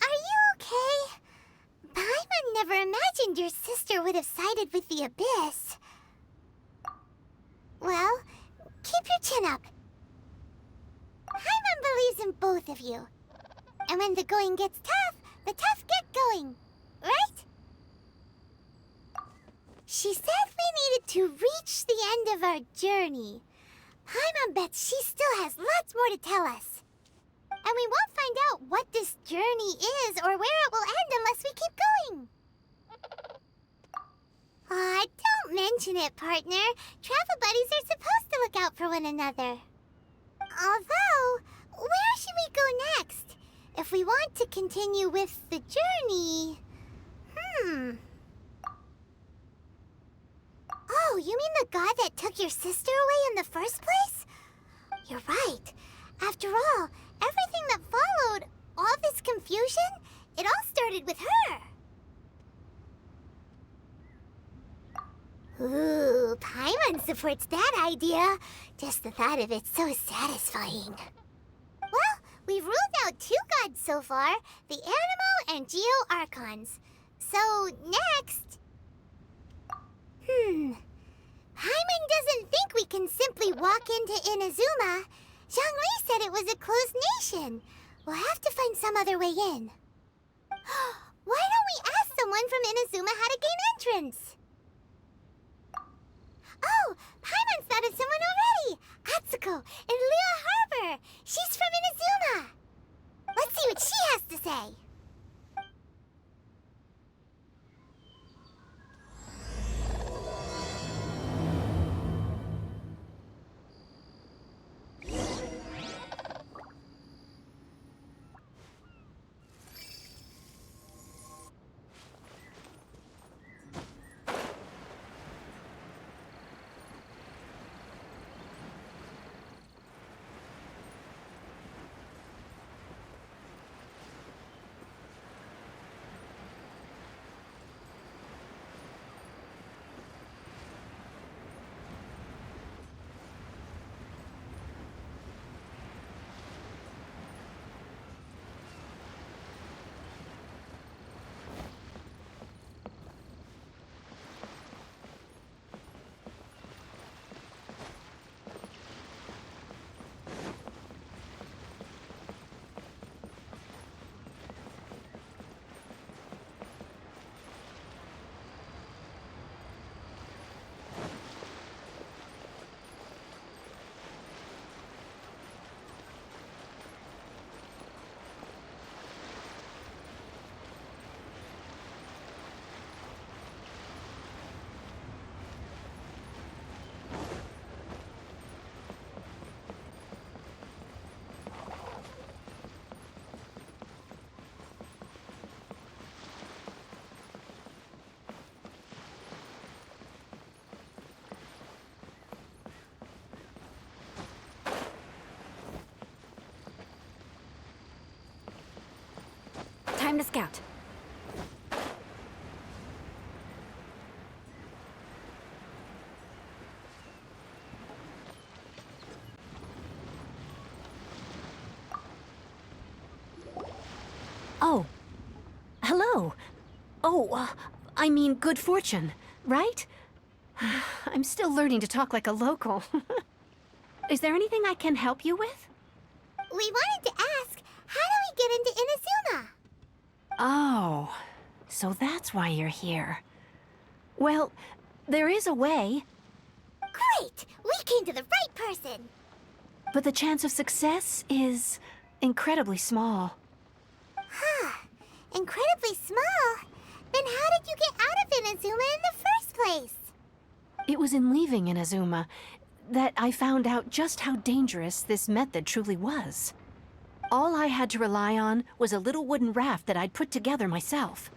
Are you okay? Paimon never imagined your sister would have sided with the Abyss. Well, keep your chin up. Paimon believes in both of you. And when the going gets tough, the tough get going. Right? She said we needed to reach the end of our journey. Paimon bets she still has lots more to tell us. And we won't find out what this journey is or where it will end unless we keep going. Aw, don't mention it, partner. Travel buddies are supposed to look out for one another. Although, where should we go next? If we want to continue with the journey... Oh, you mean the god that took your sister away in the first place? You're right. After all, everything that followed, all this confusion, it all started with her. Ooh, Paimon supports that idea. Just the thought of it's so satisfying. Well, we've ruled out 2 gods so far, the Animo and Geo Archons. So, next... Paimon doesn't think we can simply walk into Inazuma. Zhongli said it was a closed nation. We'll have to find some other way in. Why don't we ask someone from Inazuma how to gain entrance? Oh, Paimon's thought of someone already! Atsuko, in Liyue Harbor! She's from Inazuma! Let's see what she has to say! time to scout. Oh. Hello. Oh, I mean good fortune, right? I'm still learning to talk like a local. Is there anything I can help you with? We wanted to ask, how do we get into Inazuma? Oh, so that's why you're here. Well, there is a way. Great! We came to the right person! But the chance of success is incredibly small. Huh. Incredibly small? Then how did you get out of Inazuma in the first place? It was in leaving Inazuma that I found out just how dangerous this method truly was. All I had to rely on was a little wooden raft that I'd put together myself.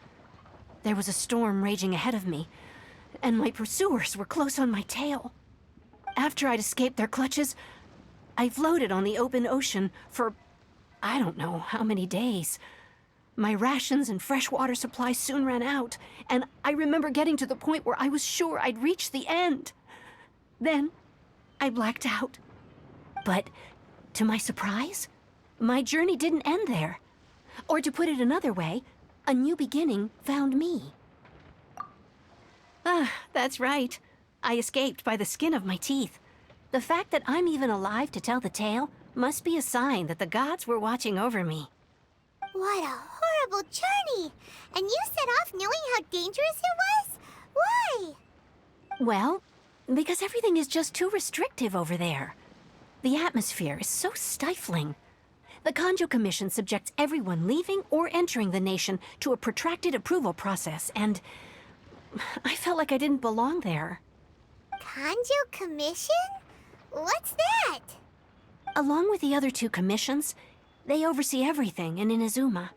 There was a storm raging ahead of me, and my pursuers were close on my tail. After I'd escaped their clutches, I floated on the open ocean for I don't know how many days. My rations and freshwater supply soon ran out, and I remember getting to the point where I was sure I'd reached the end. Then, I blacked out. But, to my surprise, my journey didn't end there. Or to put it another way, a new beginning found me. Ah, that's right. I escaped by the skin of my teeth. The fact that I'm even alive to tell the tale must be a sign that the gods were watching over me. What a horrible journey! And you set off knowing how dangerous it was? Why? Well, because everything is just too restrictive over there. The atmosphere is so stifling. The Kanjo Commission subjects everyone leaving or entering the nation to a protracted approval process, and I felt like I didn't belong there. Kanjo Commission? What's that? Along with the other two commissions, they oversee everything in Inazuma.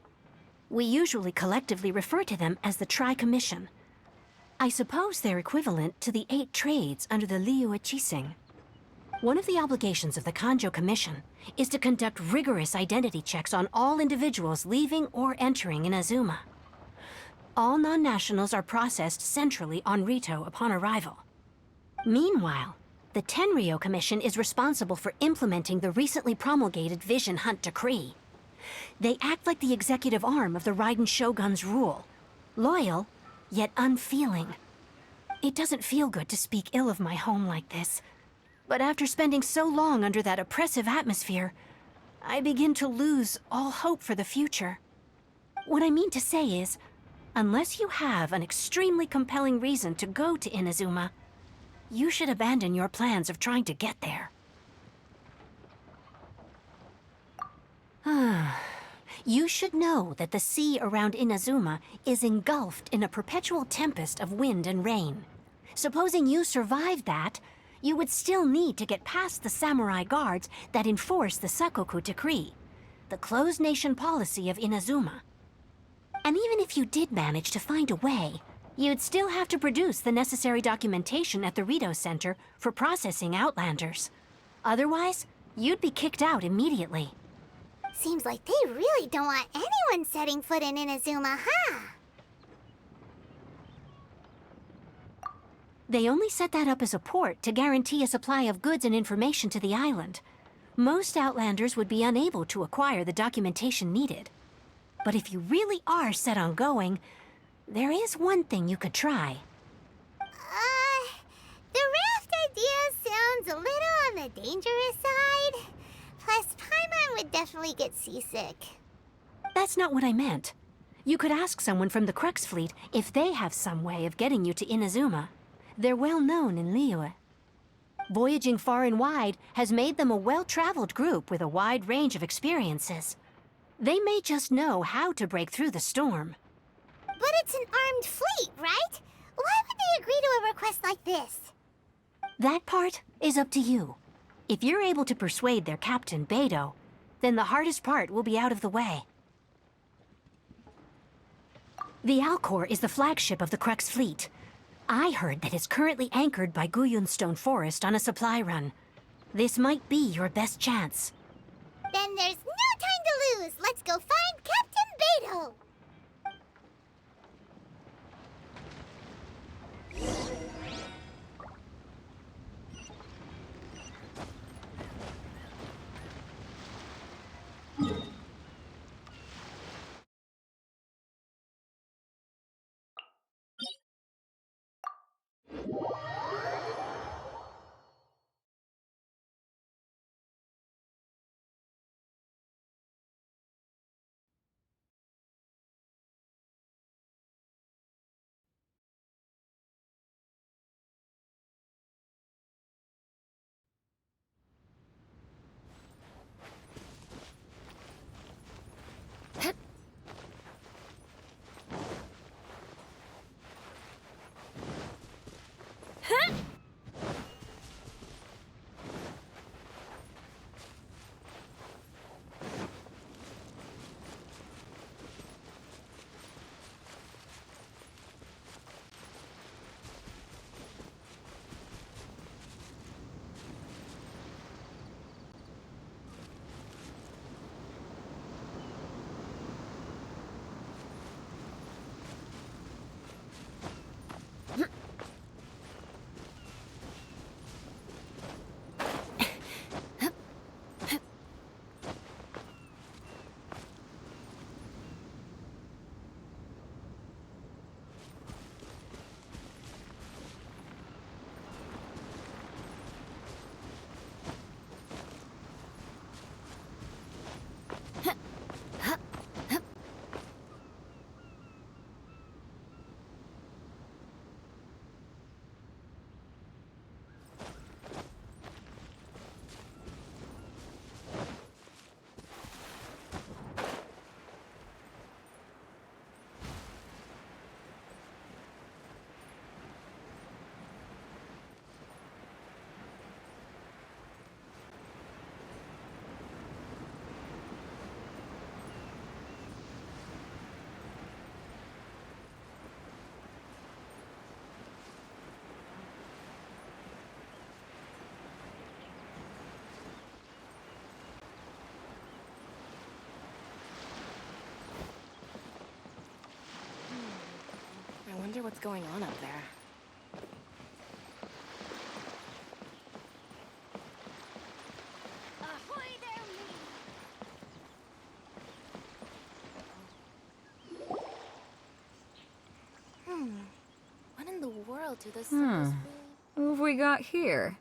We usually collectively refer to them as the Tri-Commission. I suppose they're equivalent to the 8 trades under the Liyue Chising. One of the obligations of the Kanjo Commission is to conduct rigorous identity checks on all individuals leaving or entering Inazuma. All non-nationals are processed centrally on Rito upon arrival. Meanwhile, the Tenryo Commission is responsible for implementing the recently promulgated Vision Hunt Decree. They act like the executive arm of the Raiden Shogun's rule, loyal, yet unfeeling. It doesn't feel good to speak ill of my home like this, but after spending so long under that oppressive atmosphere, I begin to lose all hope for the future. What I mean to say is, unless you have an extremely compelling reason to go to Inazuma, you should abandon your plans of trying to get there. You should know that the sea around Inazuma is engulfed in a perpetual tempest of wind and rain. Supposing you survived that, you would still need to get past the samurai guards that enforce the Sakoku Decree, the closed nation policy of Inazuma. And even if you did manage to find a way, you'd still have to produce the necessary documentation at the Rito Center for processing Outlanders. Otherwise, you'd be kicked out immediately. Seems like they really don't want anyone setting foot in Inazuma, huh? They only set that up as a port to guarantee a supply of goods and information to the island. Most Outlanders would be unable to acquire the documentation needed. But if you really are set on going, there is one thing you could try. The raft idea sounds a little on the dangerous side. Plus, Paimon would definitely get seasick. That's not what I meant. You could ask someone from the Crux Fleet if they have some way of getting you to Inazuma. They're well known in Liyue. Voyaging far and wide has made them a well-traveled group with a wide range of experiences. They may just know how to break through the storm. But it's an armed fleet, right? Why would they agree to a request like this? That part is up to you. If you're able to persuade their captain, Beidou, then the hardest part will be out of the way. The Alcor is the flagship of the Crux Fleet. I heard that it's currently anchored by Guyunstone Forest on a supply run. This might be your best chance. Then there's no time to lose. Let's go find Captain Beidou. wonder what's going on up there. Ahoy there, What in the world do those symbols mean? Who have we got here?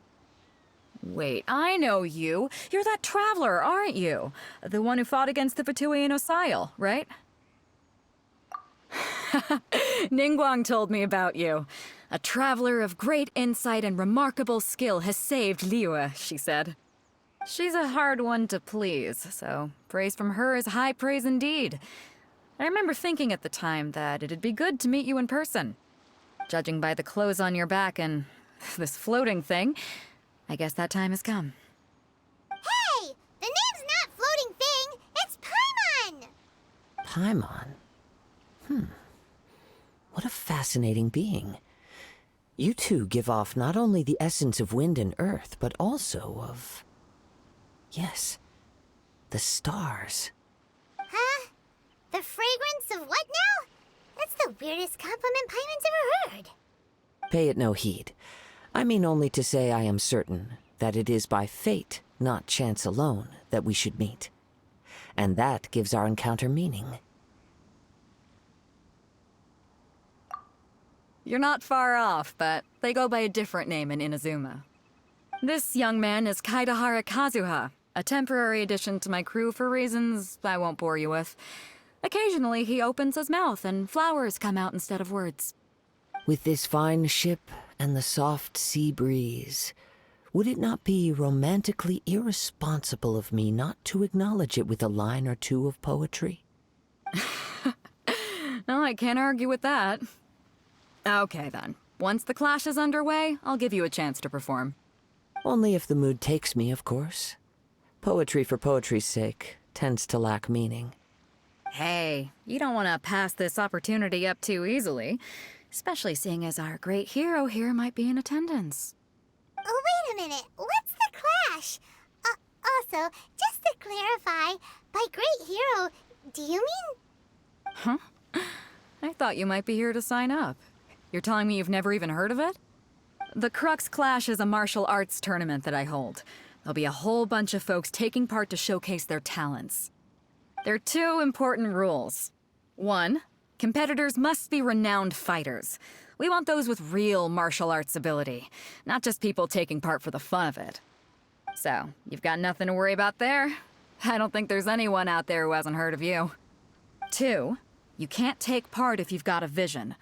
Wait, I know you. You're that traveler, aren't you? The one who fought against the Fatuian Osile, right? Ningguang told me about you. A traveler of great insight and remarkable skill has saved Liyue, she said. She's a hard one to please, so praise from her is high praise indeed. I remember thinking at the time that it'd be good to meet you in person. Judging by the clothes on your back and this floating thing, I guess that time has come. Hey! The name's not Floating Thing, it's Paimon! Paimon? What a fascinating being. You two give off not only the essence of wind and earth, but also of... yes, the stars. Huh? The fragrance of what now? That's the weirdest compliment Paimon's ever heard. Pay it no heed. I mean only to say I am certain that it is by fate, not chance alone, that we should meet. And that gives our encounter meaning. You're not far off, but they go by a different name in Inazuma. This young man is Kaidahara Kazuha, a temporary addition to my crew for reasons I won't bore you with. Occasionally he opens his mouth and flowers come out instead of words. With this fine ship and the soft sea breeze, would it not be romantically irresponsible of me not to acknowledge it with a line or two of poetry? No, I can't argue with that. Okay then. Once the clash is underway, I'll give you a chance to perform. Only if the mood takes me, of course. Poetry for poetry's sake tends to lack meaning. Hey, you don't want to pass this opportunity up too easily, especially seeing as our great hero here might be in attendance. Oh, wait a minute. What's the clash? Also, just to clarify, by great hero, do you mean... Huh? I thought you might be here to sign up. You're telling me you've never even heard of it? The Crux Clash is a martial arts tournament that I hold. There'll be a whole bunch of folks taking part to showcase their talents. There are two important rules. 1, competitors must be renowned fighters. We want those with real martial arts ability, not just people taking part for the fun of it. So, you've got nothing to worry about there. I don't think there's anyone out there who hasn't heard of you. 2, you can't take part if you've got a vision.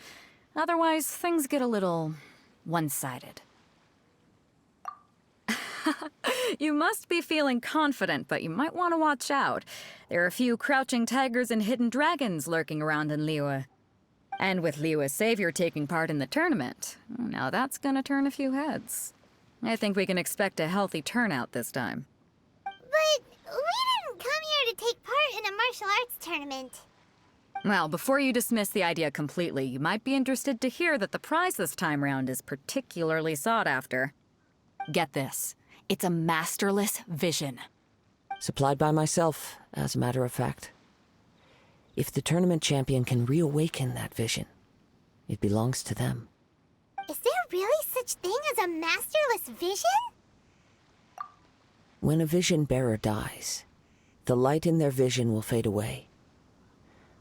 Otherwise, things get a little one-sided. You must be feeling confident, but you might want to watch out. There are a few crouching tigers and hidden dragons lurking around in Liyue. And with Liyue's savior taking part in the tournament, now that's gonna turn a few heads. I think we can expect a healthy turnout this time. But we didn't come here to take part in a martial arts tournament. Well, before you dismiss the idea completely, you might be interested to hear that the prize this time round is particularly sought after. Get this. It's a masterless vision. Supplied by myself, as a matter of fact. If the tournament champion can reawaken that vision, it belongs to them. Is there really such thing as a masterless vision? When a vision bearer dies, the light in their vision will fade away.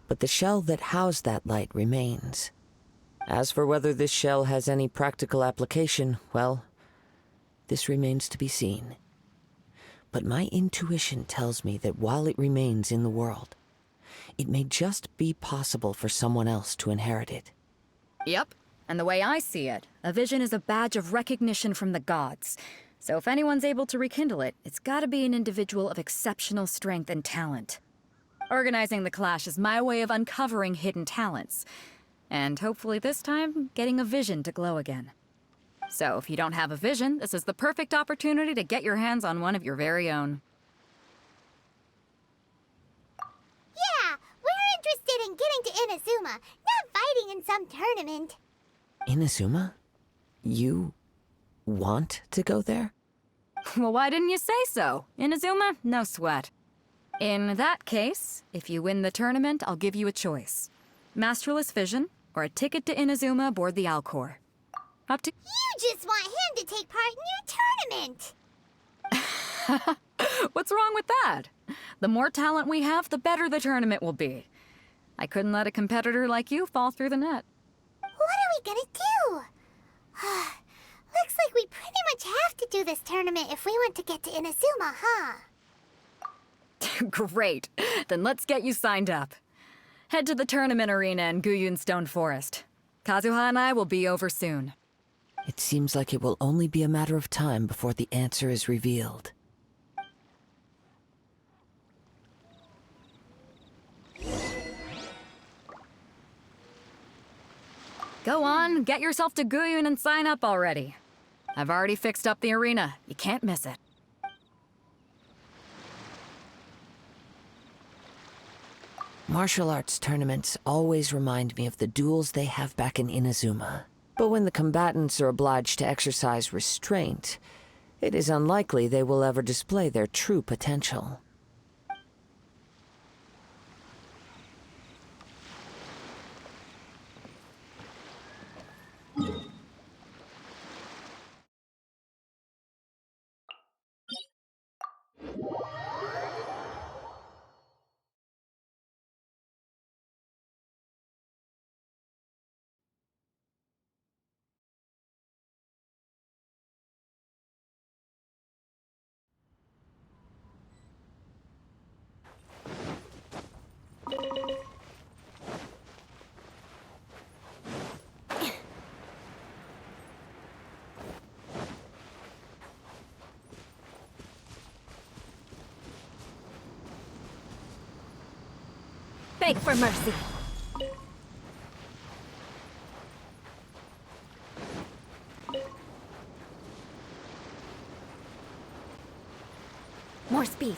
But the shell that housed that light remains. As for whether this shell has any practical application, well, this remains to be seen. But my intuition tells me that while it remains in the world, it may just be possible for someone else to inherit it. Yep. And the way I see it, a vision is a badge of recognition from the gods. So if anyone's able to rekindle it, it's gotta be an individual of exceptional strength and talent. Organizing the clash is my way of uncovering hidden talents. And hopefully this time, getting a vision to glow again. So if you don't have a vision, this is the perfect opportunity to get your hands on one of your very own. Yeah, we're interested in getting to Inazuma, not fighting in some tournament. Inazuma? You want to go there? Well, why didn't you say so? Inazuma? No sweat. In that case, if you win the tournament, I'll give you a choice. Masterless vision, or a ticket to Inazuma aboard the Alcor. Up to... You just want him to take part in your tournament! What's wrong with that? The more talent we have, the better the tournament will be. I couldn't let a competitor like you fall through the net. What are we gonna do? Looks like we pretty much have to do this tournament if we want to get to Inazuma, huh? Great. Then let's get you signed up. Head to the tournament arena in Guyun Stone Forest. Kazuha and I will be over soon. It seems like it will only be a matter of time before the answer is revealed. Go on, get yourself to Guyun and sign up already. I've already fixed up the arena. You can't miss it. Martial arts tournaments always remind me of the duels they have back in Inazuma. But when the combatants are obliged to exercise restraint, it is unlikely they will ever display their true potential. Beg for mercy. More speed.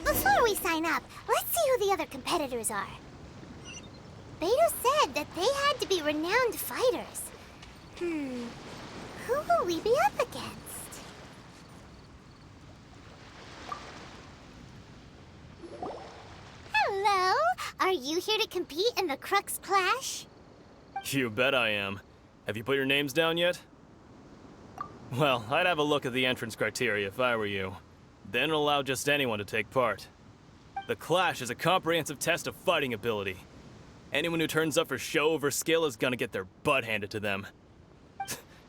Before we sign up, let's see who the other competitors are. Beidou said that they had to be renowned fighters. Who will we be up against? Hello? Are you here to compete in the Crux Clash? You bet I am. Have you put your names down yet? Well, I'd have a look at the entrance criteria if I were you. Then it'll allow just anyone to take part. The Clash is a comprehensive test of fighting ability. Anyone who turns up for show over skill is gonna get their butt handed to them.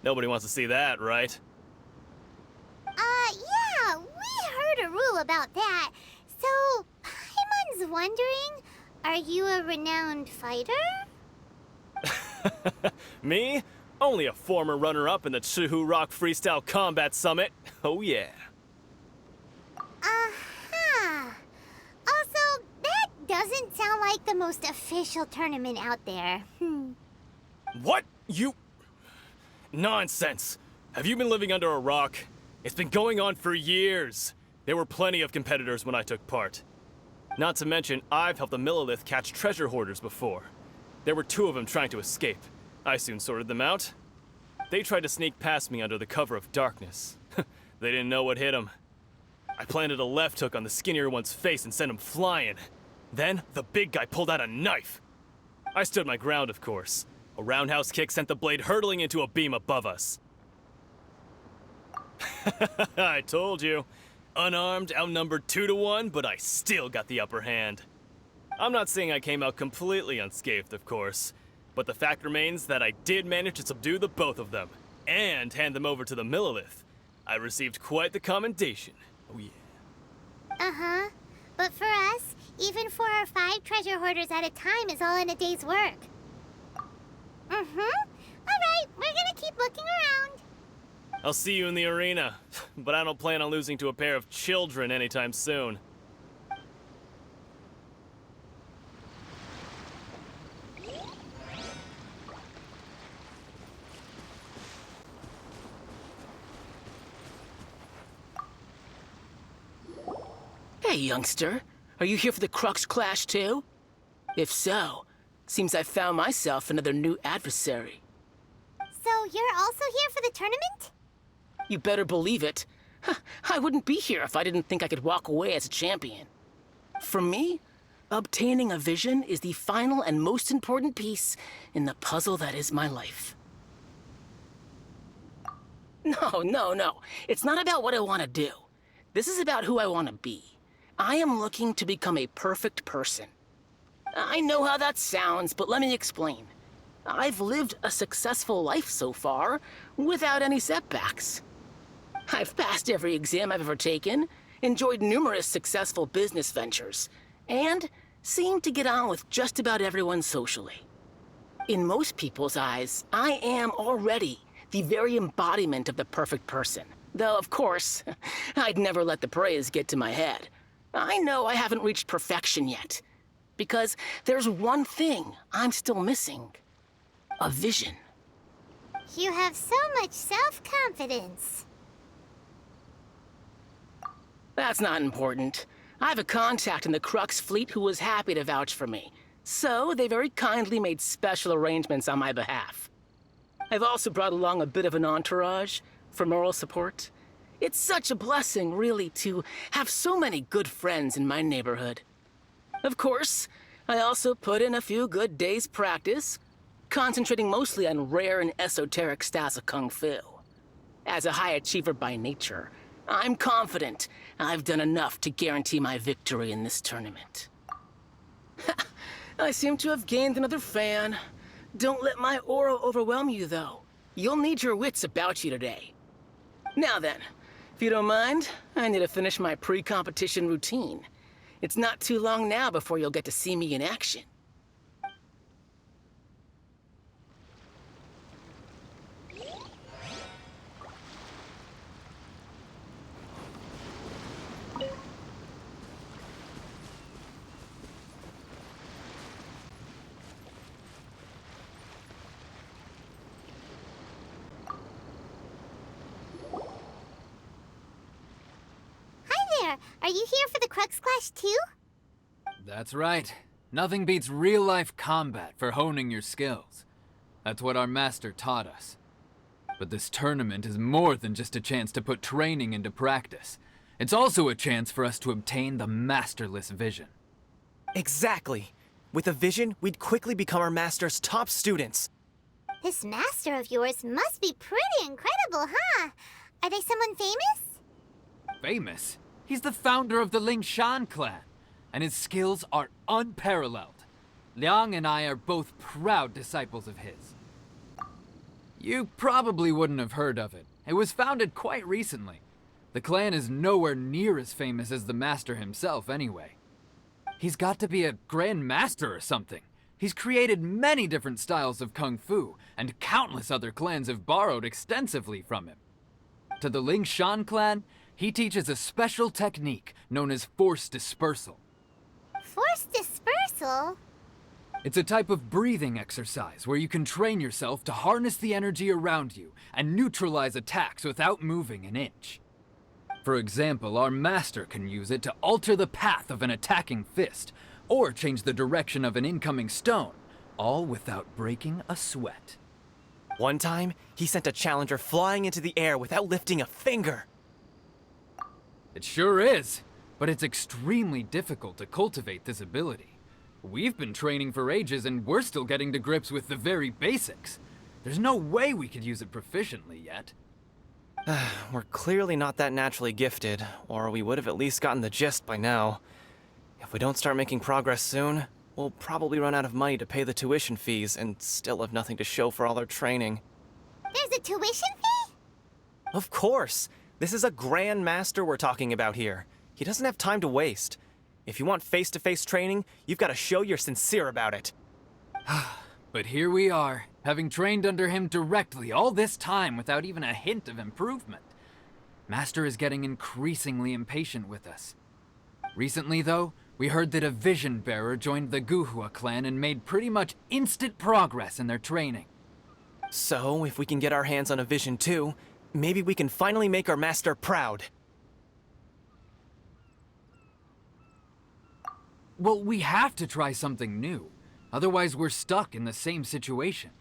Nobody wants to see that, right? Yeah, we heard a rule about that. So, Paimon's wondering, are you a renowned fighter? Me? Only a former runner-up in the Chihu Rock Freestyle Combat Summit. Oh yeah. Uh-huh. Also, that doesn't sound like the most official tournament out there. What? You... Nonsense. Have you been living under a rock? It's been going on for years. There were plenty of competitors when I took part. Not to mention, I've helped the Millilith catch treasure hoarders before. There were 2 of them trying to escape. I soon sorted them out. They tried to sneak past me under the cover of darkness. They didn't know what hit them. I planted a left hook on the skinnier one's face and sent him flying. Then, the big guy pulled out a knife. I stood my ground, of course. A roundhouse kick sent the blade hurtling into a beam above us. I told you. Unarmed, outnumbered 2 to 1, but I still got the upper hand. I'm not saying I came out completely unscathed, of course, but the fact remains that I did manage to subdue the both of them, and hand them over to the Millilith. I received quite the commendation. Oh yeah. Uh-huh. But for us, even 4 or 5 treasure hoarders at a time is all in a day's work. Alright, we're gonna keep looking around. I'll see you in the arena, but I don't plan on losing to a pair of children anytime soon. Hey, youngster. Are you here for the Crux Clash too? If so, seems I found myself another new adversary. So you're also here for the tournament? You better believe it. I wouldn't be here if I didn't think I could walk away as a champion. For me, obtaining a vision is the final and most important piece in the puzzle that is my life. No. It's not about what I want to do. This is about who I want to be. I am looking to become a perfect person. I know how that sounds, but let me explain. I've lived a successful life so far, without any setbacks. I've passed every exam I've ever taken, enjoyed numerous successful business ventures, and seem to get on with just about everyone socially. In most people's eyes, I am already the very embodiment of the perfect person. Though, of course, I'd never let the praise get to my head. I know I haven't reached perfection yet, because there's one thing I'm still missing. A vision. You have so much self-confidence. That's not important. I have a contact in the Crux fleet who was happy to vouch for me, so they very kindly made special arrangements on my behalf. I've also brought along a bit of an entourage for moral support. It's such a blessing, really, to have so many good friends in my neighborhood. Of course, I also put in a few good days' practice, concentrating mostly on rare and esoteric styles of kung fu. As a high achiever by nature, I'm confident I've done enough to guarantee my victory in this tournament. I seem to have gained another fan. Don't let my aura overwhelm you, though. You'll need your wits about you today. Now then, if you don't mind, I need to finish my pre-competition routine. It's not too long now before you'll get to see me in action. Are you here for the Crux Clash too? That's right. Nothing beats real-life combat for honing your skills. That's what our master taught us. But this tournament is more than just a chance to put training into practice. It's also a chance for us to obtain the masterless vision. Exactly. With a vision, we'd quickly become our master's top students. This master of yours must be pretty incredible, huh? Are they someone famous? Famous? He's the founder of the Lingshan clan, and his skills are unparalleled. Liang and I are both proud disciples of his. You probably wouldn't have heard of it. It was founded quite recently. The clan is nowhere near as famous as the master himself, anyway. He's got to be a grand master or something. He's created many different styles of kung fu, and countless other clans have borrowed extensively from him. To the Lingshan clan, he teaches a special technique known as force dispersal. Force dispersal? It's a type of breathing exercise where you can train yourself to harness the energy around you and neutralize attacks without moving an inch. For example, our master can use it to alter the path of an attacking fist, or change the direction of an incoming stone, all without breaking a sweat. One time, he sent a challenger flying into the air without lifting a finger. It sure is, but it's extremely difficult to cultivate this ability. We've been training for ages and we're still getting to grips with the very basics. There's no way we could use it proficiently yet. We're clearly not that naturally gifted, or we would have at least gotten the gist by now. If we don't start making progress soon, we'll probably run out of money to pay the tuition fees and still have nothing to show for all our training. There's a tuition fee? Of course! This is a Grand Master we're talking about here. He doesn't have time to waste. If you want face-to-face training, you've got to show you're sincere about it. But here we are, having trained under him directly all this time without even a hint of improvement. Master is getting increasingly impatient with us. Recently, though, we heard that a vision bearer joined the Guhua clan and made pretty much instant progress in their training. So, if we can get our hands on a vision too, maybe we can finally make our master proud. Well, we have to try something new. Otherwise, we're stuck in the same situation.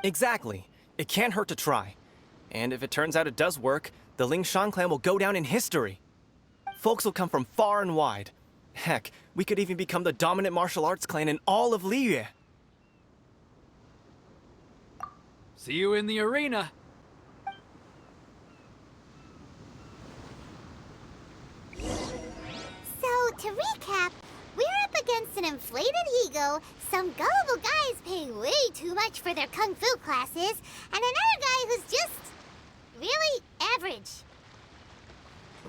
Exactly. It can't hurt to try. And if it turns out it does work, the Lingshan clan will go down in history. Folks will come from far and wide. Heck, we could even become the dominant martial arts clan in all of Liyue. See you in the arena. So, to recap, we're up against an inflated ego, some gullible guys paying way too much for their kung fu classes, and another guy who's just really average.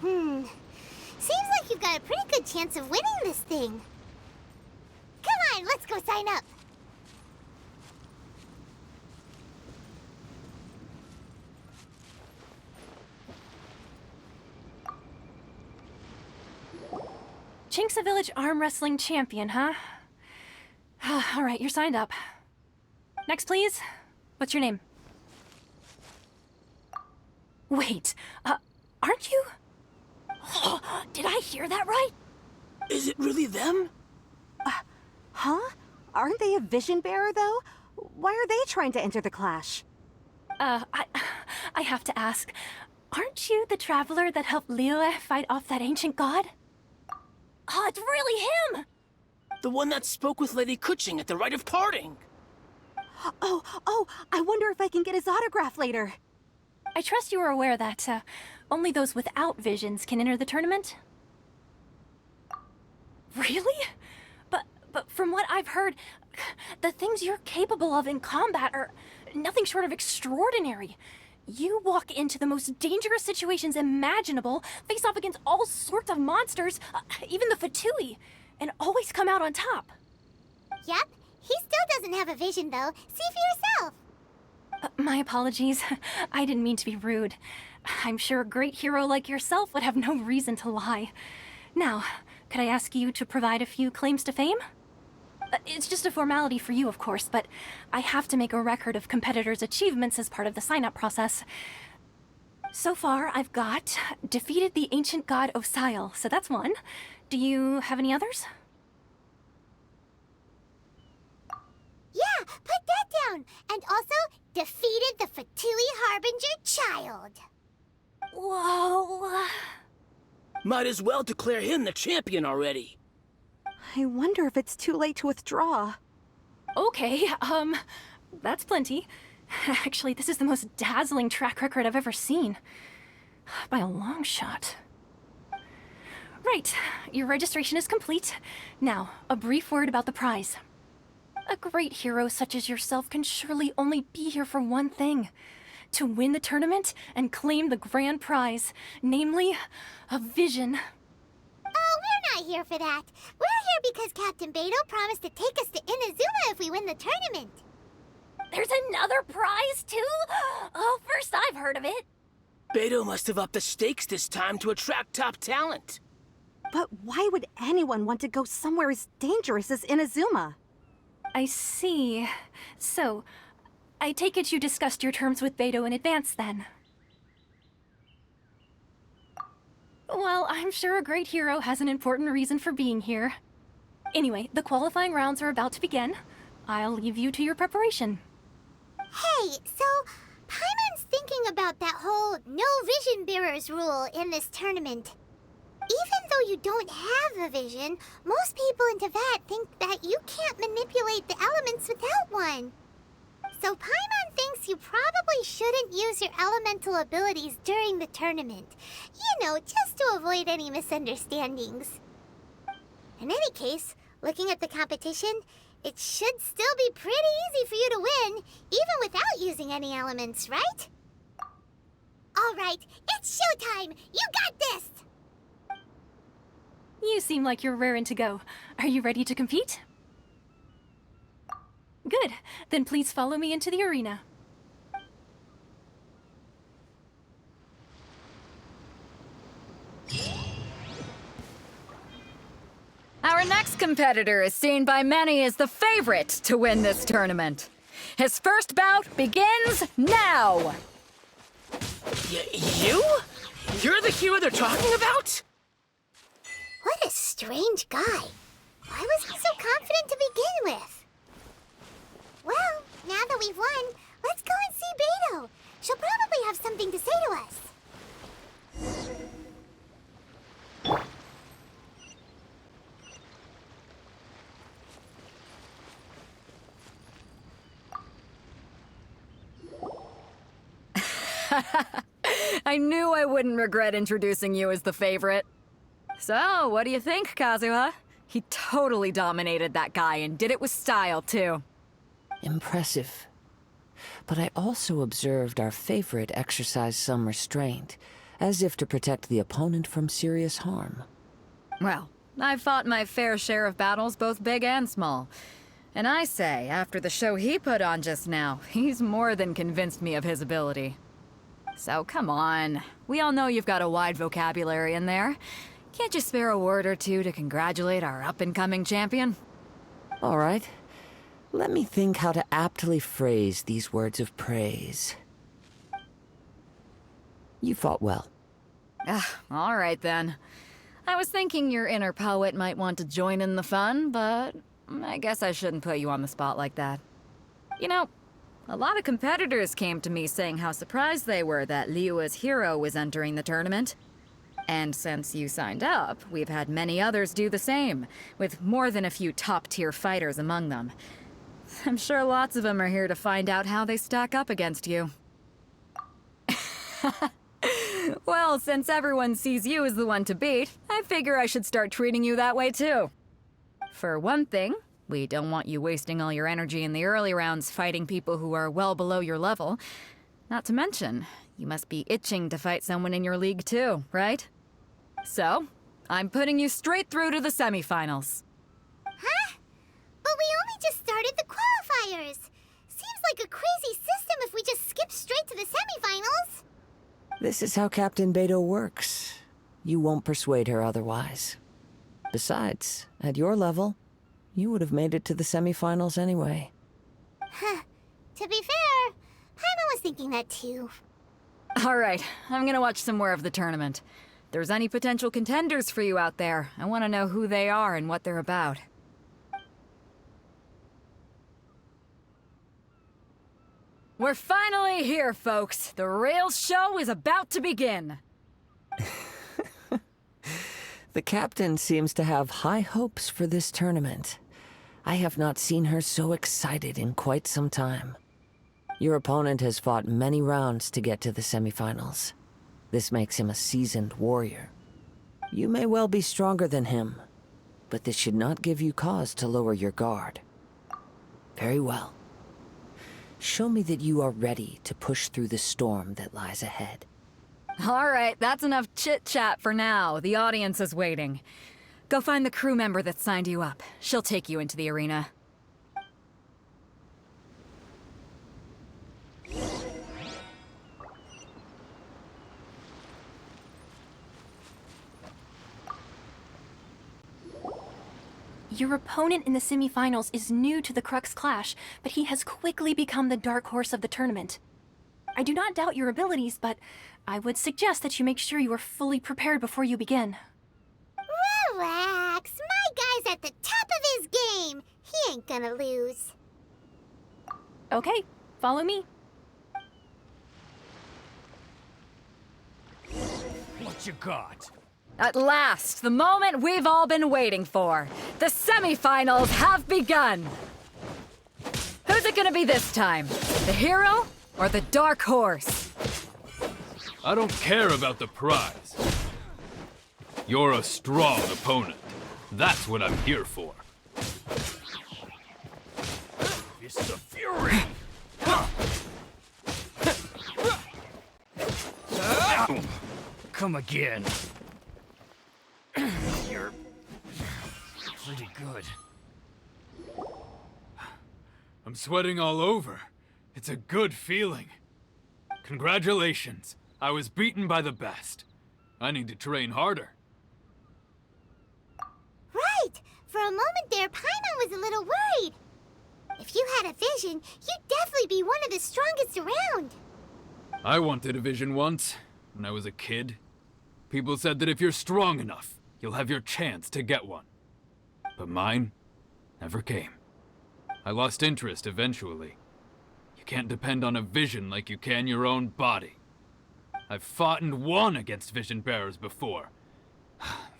Seems like you've got a pretty good chance of winning this thing. Come on, let's go sign up. Chinksa Village arm wrestling champion, huh? All right, you're signed up. Next, please. What's your name? Wait, aren't you? Did I hear that right? Is it really them? Huh? Aren't they a vision bearer, though? Why are they trying to enter the clash? I have to ask, aren't you the traveler that helped Liyue fight off that ancient god? Oh, it's really him! The one that spoke with Lady Kuching at the rite of parting. Oh, I wonder if I can get his autograph later. I trust you are aware that, only those without visions can enter the tournament? Really? But from what I've heard, the things you're capable of in combat are nothing short of extraordinary. You walk into the most dangerous situations imaginable, face off against all sorts of monsters, even the Fatui, and always come out on top. Yep, he still doesn't have a vision, though. See for yourself. My apologies. I didn't mean to be rude. I'm sure a great hero like yourself would have no reason to lie. Now, could I ask you to provide a few claims to fame? It's just a formality for you, of course, but I have to make a record of competitors' achievements as part of the sign-up process. So far, I've got defeated the ancient god Osail, so that's one. Do you have any others? Yeah, put that down. And also, defeated the Fatui Harbinger child. Whoa. Might as well declare him the champion already. I wonder if it's too late to withdraw. Okay, that's plenty. Actually, this is the most dazzling track record I've ever seen. By a long shot. Right, your registration is complete. Now, a brief word about the prize. A great hero such as yourself can surely only be here for one thing. To win the tournament and claim the grand prize, namely, a vision. Oh, we're not here for that. We're here because Captain Beidou promised to take us to Inazuma if we win the tournament. There's another prize, too? Oh, first I've heard of it. Beidou must have upped the stakes this time to attract top talent. But why would anyone want to go somewhere as dangerous as Inazuma? I see. So, I take it you discussed your terms with Beidou in advance, then? Well, I'm sure a great hero has an important reason for being here. Anyway, the qualifying rounds are about to begin. I'll leave you to your preparation. Hey, so Paimon's thinking about that whole no vision bearers rule in this tournament. Even though you don't have a vision, most people in Teyvat think that you can't manipulate the elements without one. So Paimon thinks you probably shouldn't use your elemental abilities during the tournament. You know, just to avoid any misunderstandings. In any case, looking at the competition, it should still be pretty easy for you to win, even without using any elements, right? All right, it's showtime! You got this! You seem like you're raring to go. Are you ready to compete? Good. Then please follow me into the arena. Our next competitor is seen by many as the favorite to win this tournament. His first bout begins now! You? You're the hero they're talking about? What a strange guy. Why was he so confident to begin with? Well, now that we've won, let's go and see Beidou. She'll probably have something to say to us. I knew I wouldn't regret introducing you as the favorite. So, what do you think, Kazuha? He totally dominated that guy and did it with style, too. Impressive. But I also observed our favorite exercise some restraint, as if to protect the opponent from serious harm. Well, I've fought my fair share of battles, both big and small. And I say, after the show he put on just now, he's more than convinced me of his ability. So come on, we all know you've got a wide vocabulary in there. Can't you spare a word or two to congratulate our up-and-coming champion? All right. Let me think how to aptly phrase these words of praise. You fought well. All right then. I was thinking your inner poet might want to join in the fun, but I guess I shouldn't put you on the spot like that. You know, a lot of competitors came to me saying how surprised they were that Liyue's hero was entering the tournament. And since you signed up, we've had many others do the same, with more than a few top-tier fighters among them. I'm sure lots of them are here to find out how they stack up against you. Well, since everyone sees you as the one to beat, I figure I should start treating you that way too. For one thing, we don't want you wasting all your energy in the early rounds fighting people who are well below your level. Not to mention, you must be itching to fight someone in your league too, right? So, I'm putting you straight through to the semifinals. Huh? But we only just started the qualifiers. Seems like a crazy system if we just skip straight to the semifinals. This is how Captain Beidou works. You won't persuade her otherwise. Besides, at your level, you would have made it to the semifinals anyway. Huh. To be fair, Paimon was thinking that too. All right, I'm gonna watch some more of the tournament. If there's any potential contenders for you out there, I want to know who they are and what they're about. We're finally here, folks. The real show is about to begin. The captain seems to have high hopes for this tournament. I have not seen her so excited in quite some time. Your opponent has fought many rounds to get to the semifinals. This makes him a seasoned warrior. You may well be stronger than him, but this should not give you cause to lower your guard. Very well. Show me that you are ready to push through the storm that lies ahead. All right, that's enough chit-chat for now. The audience is waiting. Go find the crew member that signed you up. She'll take you into the arena. Your opponent in the semifinals is new to the Crux Clash, but he has quickly become the dark horse of the tournament. I do not doubt your abilities, but I would suggest that you make sure you are fully prepared before you begin. Relax. My guy's at the top of his game. He ain't gonna lose. Okay, follow me. What you got? At last, the moment we've all been waiting for. The semifinals have begun. Who's it gonna be this time? The hero or the dark horse? I don't care about the prize. You're a strong opponent. That's what I'm here for. It's the fury! Come again. You're pretty good. I'm sweating all over. It's a good feeling. Congratulations. I was beaten by the best. I need to train harder. Right. For a moment there, Paimon was a little worried. If you had a vision, you'd definitely be one of the strongest around. I wanted a vision once, when I was a kid. People said that if you're strong enough, you'll have your chance to get one. But mine never came. I lost interest eventually. You can't depend on a vision like you can your own body. I've fought and won against vision bearers before.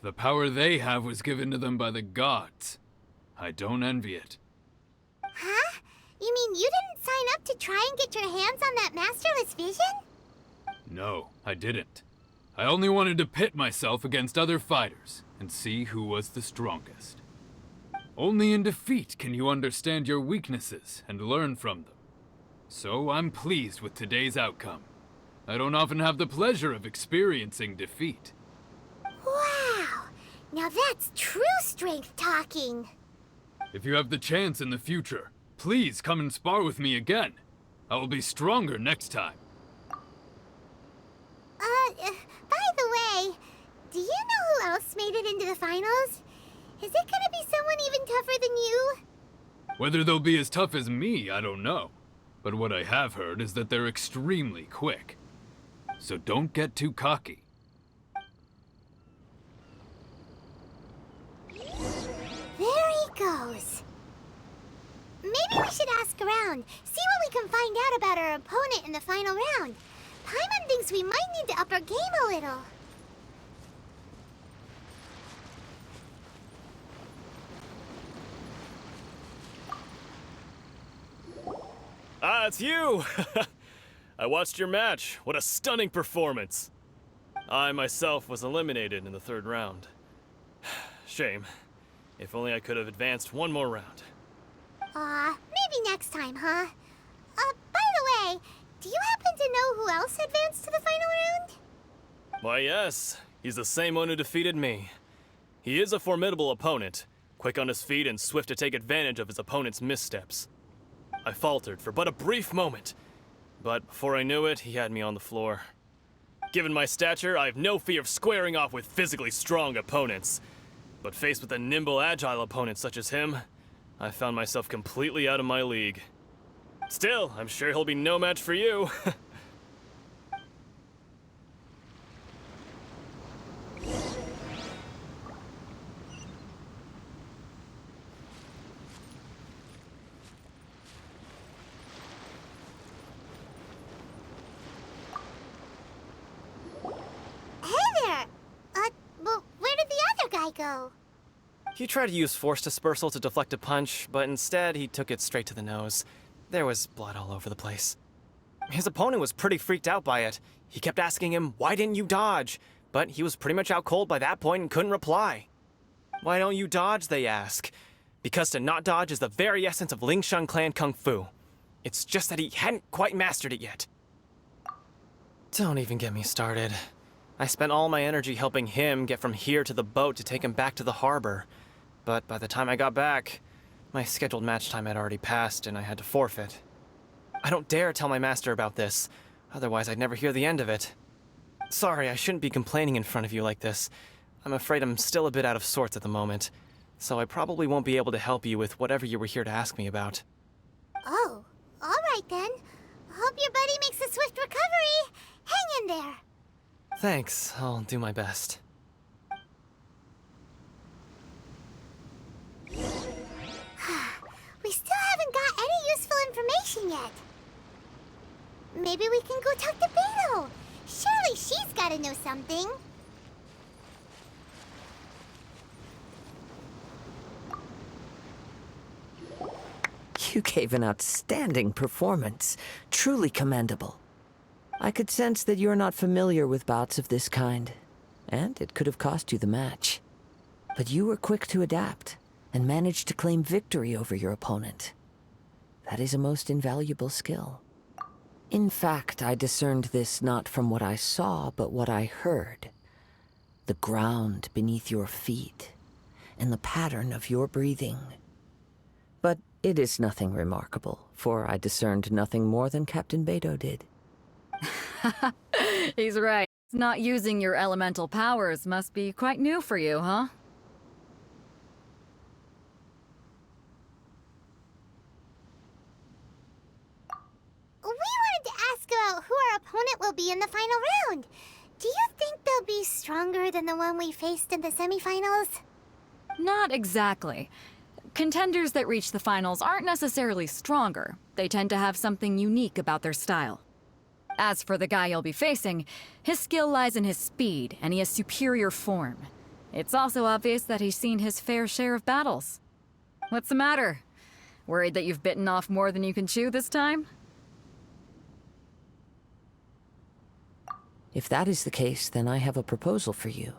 The power they have was given to them by the gods. I don't envy it. Huh? You mean you didn't sign up to try and get your hands on that masterless vision? No, I didn't. I only wanted to pit myself against other fighters and see who was the strongest. Only in defeat can you understand your weaknesses and learn from them. So I'm pleased with today's outcome. I don't often have the pleasure of experiencing defeat. Wow! Now that's true strength talking. If you have the chance in the future, please come and spar with me again. I will be stronger next time. By the way, do you know who else made it into the finals? Is it gonna be someone even tougher than you? Whether they'll be as tough as me, I don't know. But what I have heard is that they're extremely quick. So don't get too cocky. There he goes. Maybe we should ask around, see what we can find out about our opponent in the final round. Paimon thinks we might need to up our game a little. Ah, it's you! I watched your match. What a stunning performance. I myself was eliminated in the third round. Shame. If only I could have advanced one more round. Maybe next time, huh? By the way, do you happen to know who else advanced to the final round? Why, yes. He's the same one who defeated me. He is a formidable opponent, quick on his feet and swift to take advantage of his opponent's missteps. I faltered for but a brief moment, but before I knew it, he had me on the floor. Given my stature, I have no fear of squaring off with physically strong opponents. But faced with a nimble, agile opponent such as him, I found myself completely out of my league. Still, I'm sure he'll be no match for you. Go. He tried to use force dispersal to deflect a punch, but instead he took it straight to the nose. There was blood all over the place. His opponent was pretty freaked out by it. He kept asking him, "Why didn't you dodge?" But he was pretty much out cold by that point and couldn't reply. "Why don't you dodge?" they ask. Because to not dodge is the very essence of Lingshan clan kung fu. It's just that he hadn't quite mastered it yet. Don't even get me started. I spent all my energy helping him get from here to the boat to take him back to the harbor. But by the time I got back, my scheduled match time had already passed and I had to forfeit. I don't dare tell my master about this, otherwise I'd never hear the end of it. Sorry, I shouldn't be complaining in front of you like this. I'm afraid I'm still a bit out of sorts at the moment, so I probably won't be able to help you with whatever you were here to ask me about. Oh, all right then. Hope your buddy makes a swift recovery. Hang in there. Thanks, I'll do my best. We still haven't got any useful information yet. Maybe we can go talk to beidou. Surely she's gotta know something. You gave an outstanding performance. Truly commendable. I could sense that you're not familiar with bouts of this kind, and it could have cost you the match. But you were quick to adapt, and managed to claim victory over your opponent. That is a most invaluable skill. In fact, I discerned this not from what I saw, but what I heard. The ground beneath your feet, and the pattern of your breathing. But it is nothing remarkable, for I discerned nothing more than Captain Beidou did. He's right. Not using your elemental powers must be quite new for you, huh? We wanted to ask about who our opponent will be in the final round. Do you think they'll be stronger than the one we faced in the semifinals? Not exactly. Contenders that reach the finals aren't necessarily stronger. They tend to have something unique about their style. As for the guy you'll be facing, his skill lies in his speed, and he has superior form. It's also obvious that he's seen his fair share of battles. What's the matter? Worried that you've bitten off more than you can chew this time? If that is the case, then I have a proposal for you.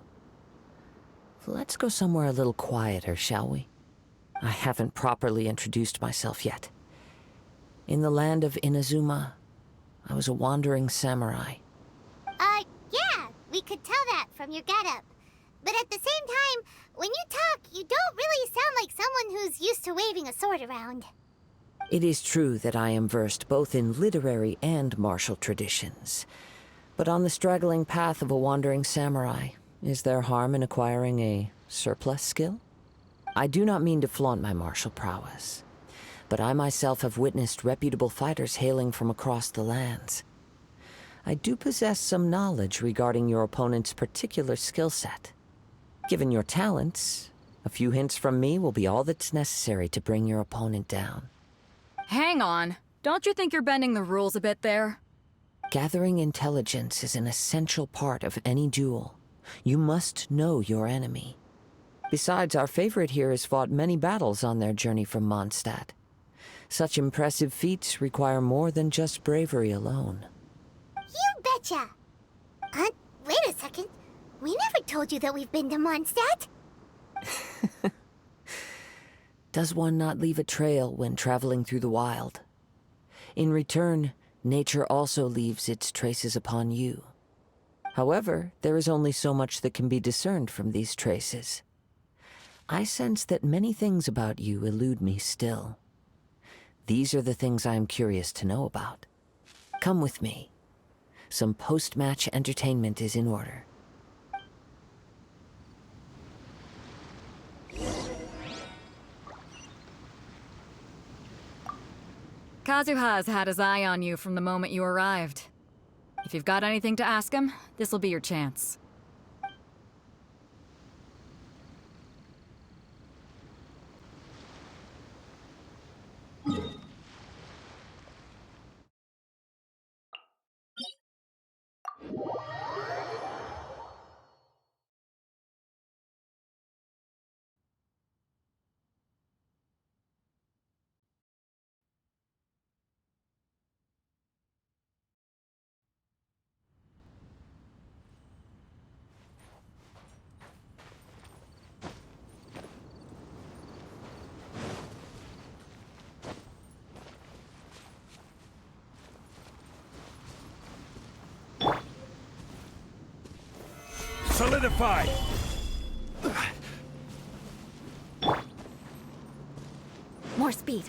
Let's go somewhere a little quieter, shall we? I haven't properly introduced myself yet. In the land of Inazuma, I was a wandering samurai. Yeah, we could tell that from your getup. But at the same time, when you talk, you don't really sound like someone who's used to waving a sword around. It is true that I am versed both in literary and martial traditions. But on the straggling path of a wandering samurai, is there harm in acquiring a surplus skill? I do not mean to flaunt my martial prowess, but I myself have witnessed reputable fighters hailing from across the lands. I do possess some knowledge regarding your opponent's particular skill set. Given your talents, a few hints from me will be all that's necessary to bring your opponent down. Hang on. Don't you think you're bending the rules a bit there? Gathering intelligence is an essential part of any duel. You must know your enemy. Besides, our favorite here has fought many battles on their journey from Mondstadt. Such impressive feats require more than just bravery alone. You betcha! Wait a second. We never told you that we've been to Mondstadt. Does one not leave a trail when traveling through the wild? In return, nature also leaves its traces upon you. However, there is only so much that can be discerned from these traces. I sense that many things about you elude me still. These are the things I am curious to know about. Come with me. Some post-match entertainment is in order. Kazuha has had his eye on you from the moment you arrived. If you've got anything to ask him, this'll be your chance. Solidify! More speed.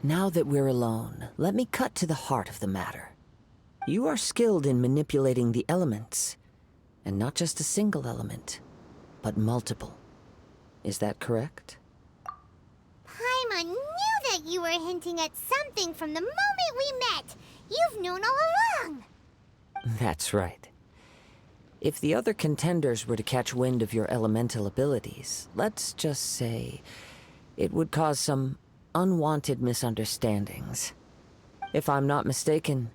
Now that we're alone, let me cut to the heart of the matter. You are skilled in manipulating the elements, and not just a single element, but multiple. Is that correct? Paimon knew that you were hinting at something from the moment we met. You've known all along. That's right. If the other contenders were to catch wind of your elemental abilities, let's just say it would cause some unwanted misunderstandings. If I'm not mistaken,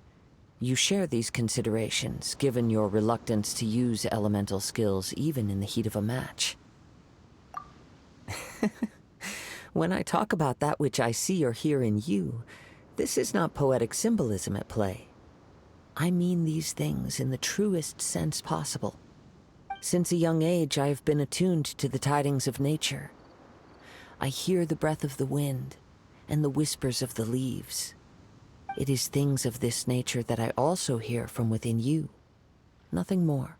you share these considerations, given your reluctance to use elemental skills even in the heat of a match. When I talk about that which I see or hear in you, this is not poetic symbolism at play. I mean these things in the truest sense possible. Since a young age, I have been attuned to the tidings of nature. I hear the breath of the wind and the whispers of the leaves. It is things of this nature that I also hear from within you. Nothing more.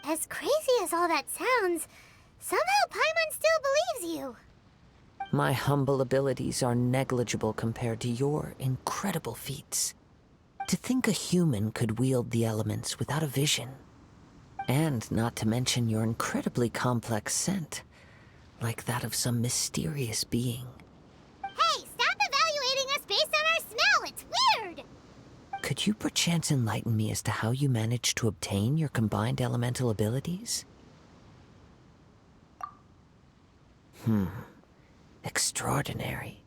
As crazy as all that sounds, somehow Paimon still believes you. My humble abilities are negligible compared to your incredible feats. To think a human could wield the elements without a vision. And not to mention your incredibly complex scent, like that of some mysterious being. Hey, stop evaluating us based on our smell! It's weird! Could you perchance enlighten me as to how you managed to obtain your combined elemental abilities? Extraordinary.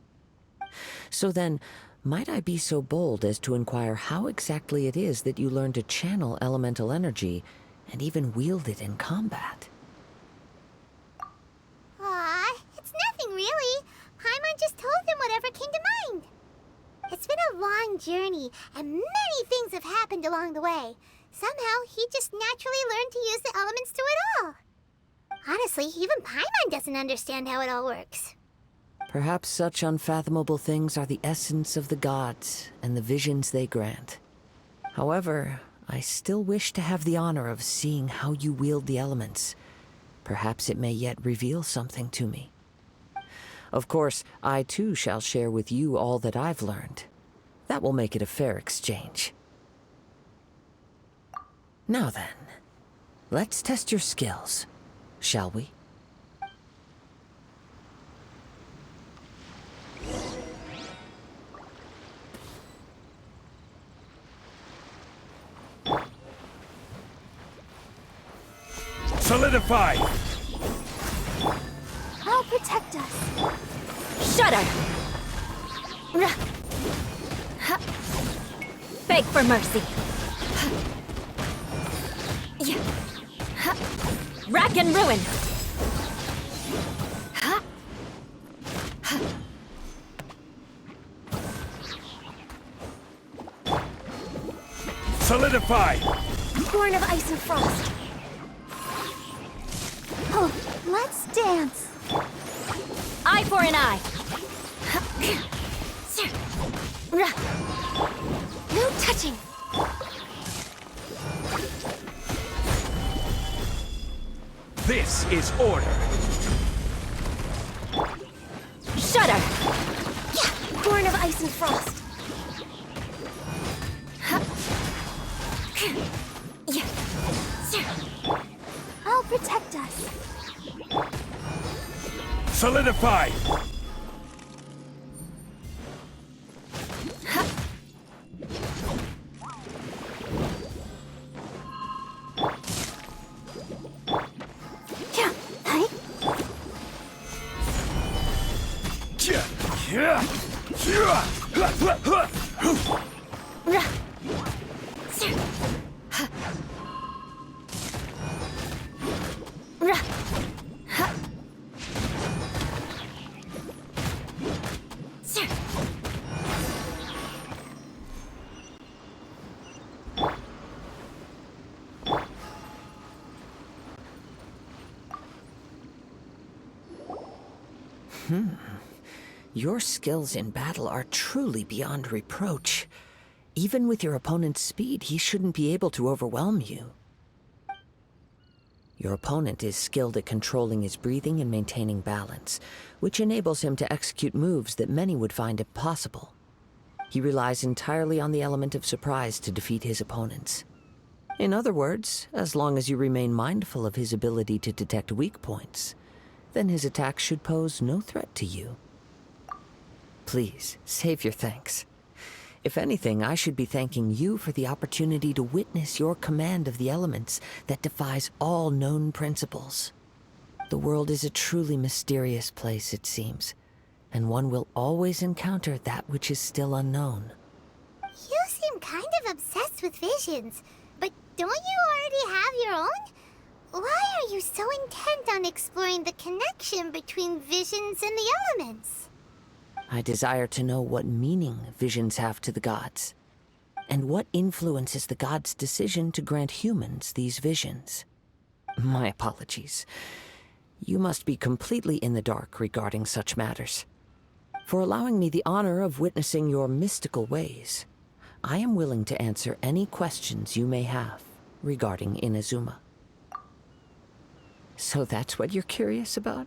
So then, might I be so bold as to inquire how exactly it is that you learned to channel elemental energy and even wield it in combat? Aw, it's nothing really. Paimon just told him whatever came to mind. It's been a long journey, and many things have happened along the way. Somehow, he just naturally learned to use the elements through it all. Honestly, even Paimon doesn't understand how it all works. Perhaps such unfathomable things are the essence of the gods and the visions they grant. However, I still wish to have the honor of seeing how you wield the elements. Perhaps it may yet reveal something to me. Of course, I too shall share with you all that I've learned. That will make it a fair exchange. Now then, let's test your skills, shall we? Solidify! I'll protect us. Shudder! Beg for mercy. Rack and ruin! Solidify! Born of ice and frost. Oh, let's dance. Eye for an eye. No touching. This is order. Shudder! Yeah, born of ice and frost. I'll protect us. Solidify! Your skills in battle are truly beyond reproach. Even with your opponent's speed, he shouldn't be able to overwhelm you. Your opponent is skilled at controlling his breathing and maintaining balance, which enables him to execute moves that many would find impossible. He relies entirely on the element of surprise to defeat his opponents. In other words, as long as you remain mindful of his ability to detect weak points, then his attacks should pose no threat to you. Please, save your thanks. If anything, I should be thanking you for the opportunity to witness your command of the elements that defies all known principles. The world is a truly mysterious place, it seems, and one will always encounter that which is still unknown. You seem kind of obsessed with visions, but don't you already have your own? Why are you so intent on exploring the connection between visions and the elements? I desire to know what meaning visions have to the gods, and what influences the gods' decision to grant humans these visions. My apologies. You must be completely in the dark regarding such matters. For allowing me the honor of witnessing your mystical ways, I am willing to answer any questions you may have regarding Inazuma. So that's what you're curious about?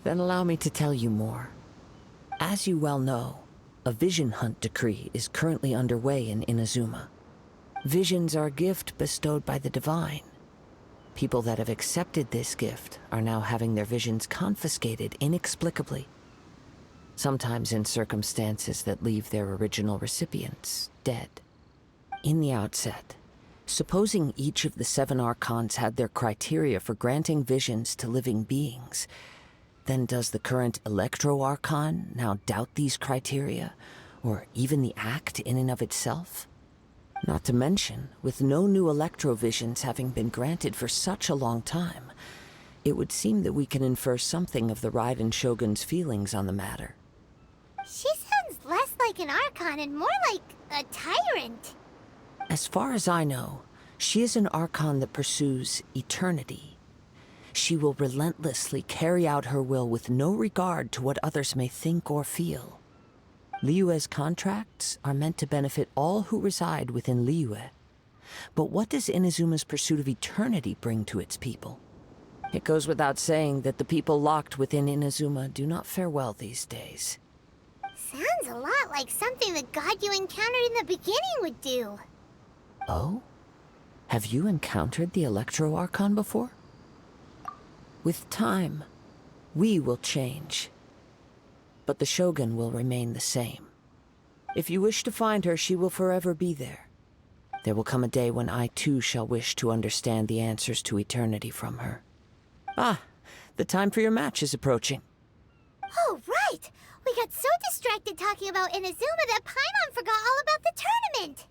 Then allow me to tell you more. As you well know, a vision hunt decree is currently underway in Inazuma. Visions are a gift bestowed by the divine. People that have accepted this gift are now having their visions confiscated inexplicably, sometimes in circumstances that leave their original recipients dead. In the outset, supposing each of the 7 archons had their criteria for granting visions to living beings, then does the current Electro-Archon now doubt these criteria, or even the act in and of itself? Not to mention, with no new Electro-visions having been granted for such a long time, it would seem that we can infer something of the Raiden Shogun's feelings on the matter. She sounds less like an Archon and more like a tyrant. As far as I know, she is an Archon that pursues eternity. She will relentlessly carry out her will with no regard to what others may think or feel. Liyue's contracts are meant to benefit all who reside within Liyue. But what does Inazuma's pursuit of eternity bring to its people? It goes without saying that the people locked within Inazuma do not fare well these days. Sounds a lot like something the god you encountered in the beginning would do. Oh? Have you encountered the Electro-Archon before? With time, we will change. But the Shogun will remain the same. If you wish to find her, she will forever be there. There will come a day when I too shall wish to understand the answers to eternity from her. Ah, the time for your match is approaching. Oh, right! We got so distracted talking about Inazuma that Paimon forgot all about the tournament!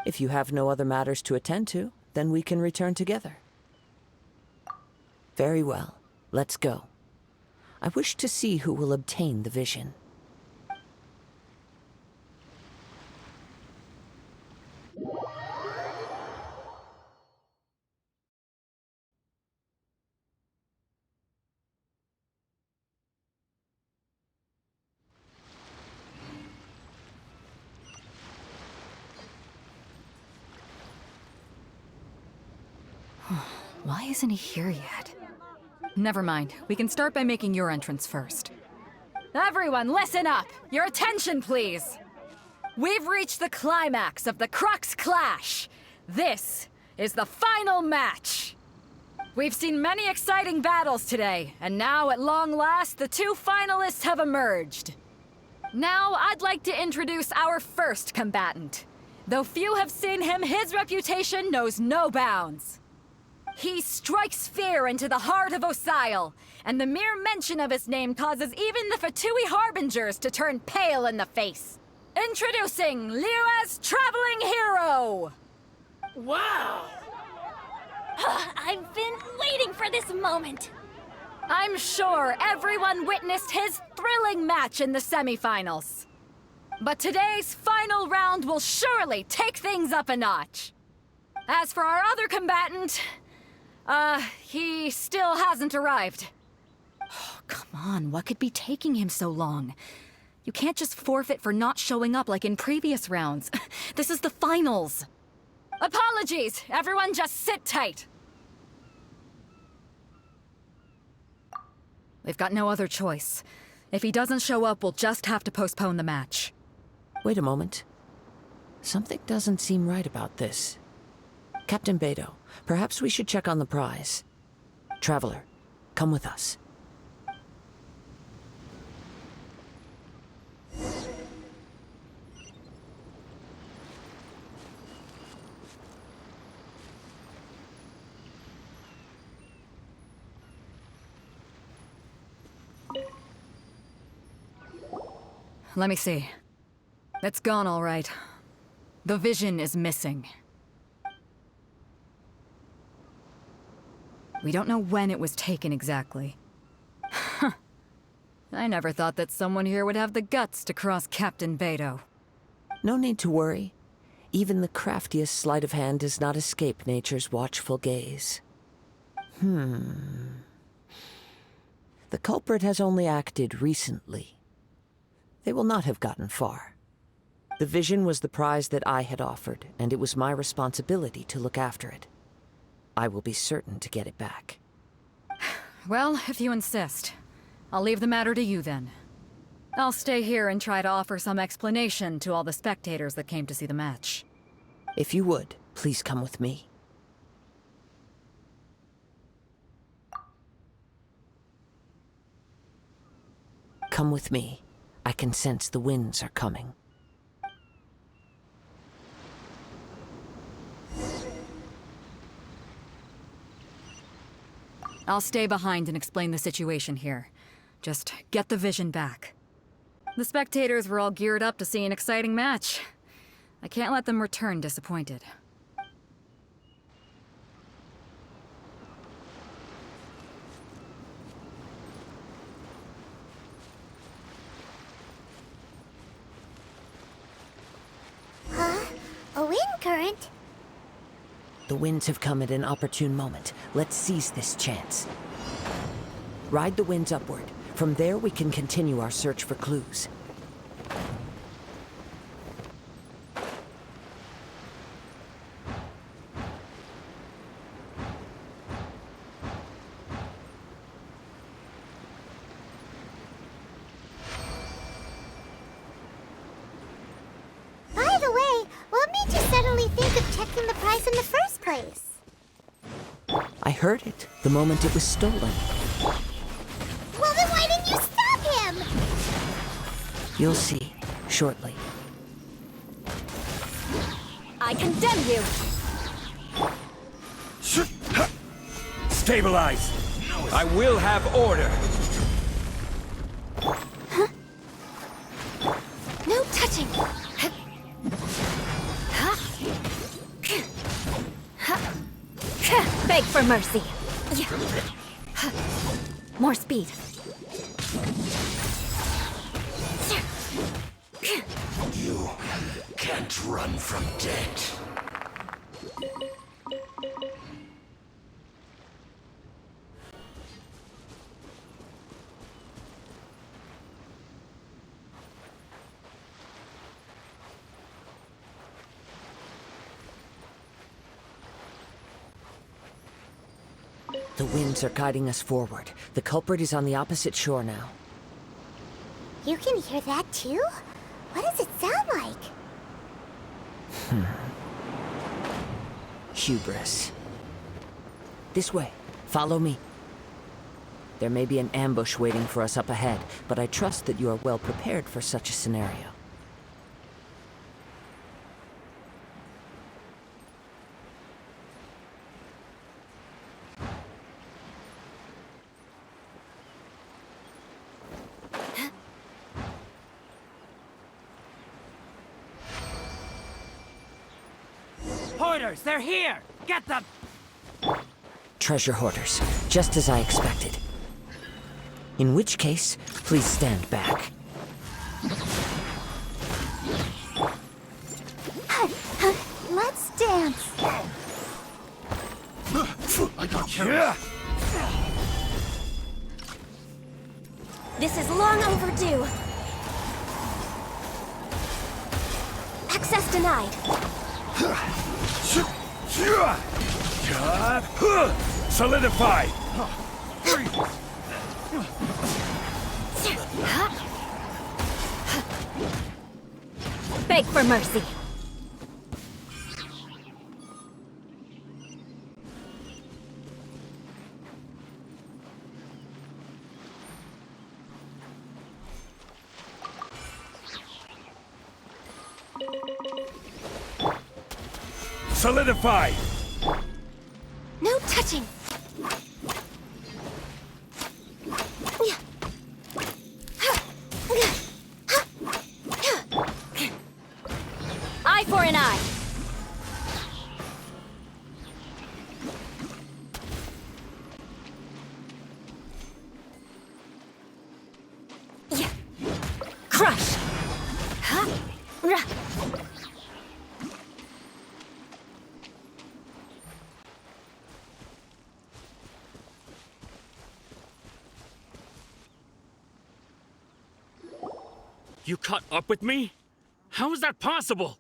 If you have no other matters to attend to, then we can return together. Very well, let's go. I wish to see who will obtain the vision. Why isn't he here yet? Never mind. We can start by making your entrance first. Everyone, listen up! Your attention, please! We've reached the climax of the Crux Clash! This is the final match! We've seen many exciting battles today, and now, at long last, the 2 finalists have emerged. Now, I'd like to introduce our first combatant. Though few have seen him, his reputation knows no bounds. He strikes fear into the heart of Osile, and the mere mention of his name causes even the Fatui Harbingers to turn pale in the face. Introducing Liyue's traveling hero! Wow! I've been waiting for this moment. I'm sure everyone witnessed his thrilling match in the semifinals. But today's final round will surely take things up a notch. As for our other combatant, he still hasn't arrived. Oh, come on, what could be taking him so long? You can't just forfeit for not showing up like in previous rounds. This is the finals. Apologies, everyone just sit tight. We've got no other choice. If he doesn't show up, we'll just have to postpone the match. Wait a moment. Something doesn't seem right about this. Captain Beidou, perhaps we should check on the prize. Traveler, come with us. Let me see. It's gone all right. The vision is missing. We don't know when it was taken exactly. I never thought that someone here would have the guts to cross Captain Beidou. No need to worry. Even the craftiest sleight of hand does not escape nature's watchful gaze. The culprit has only acted recently. They will not have gotten far. The vision was the prize that I had offered, and it was my responsibility to look after it. I will be certain to get it back. Well, if you insist. I'll leave the matter to you then. I'll stay here and try to offer some explanation to all the spectators that came to see the match. If you would, Please come with me. Come with me. I can sense the winds are coming. I'll stay behind and explain the situation here. Just get the vision back. The spectators were all geared up to see an exciting match. I can't let them return disappointed. Huh? A wind current? The winds have come at an opportune moment. Let's seize this chance. Ride the winds upward. From there, we can continue our search for clues. By the way, what made you suddenly think of checking the price in the first place? I heard it the moment it was stolen. Well, then why didn't you stop him? You'll see shortly. I condemn you! Stabilize! I will have order! No touching! Beg for mercy! More speed. You can't run from death. The winds are guiding us forward. The culprit is on the opposite shore now. You can hear that too? What does it sound like? Hubris. This way. Follow me. There may be an ambush waiting for us up ahead, but I trust that you are well prepared for such a scenario. Hoarders, they're here! Get them! Treasure hoarders, just as I expected. In which case, please stand back. Let's dance. I got you. This is long overdue. Access denied. Solidify! Beg for mercy. Solidify! No touching. Eye for an eye. Crush. You caught up with me? How is that possible?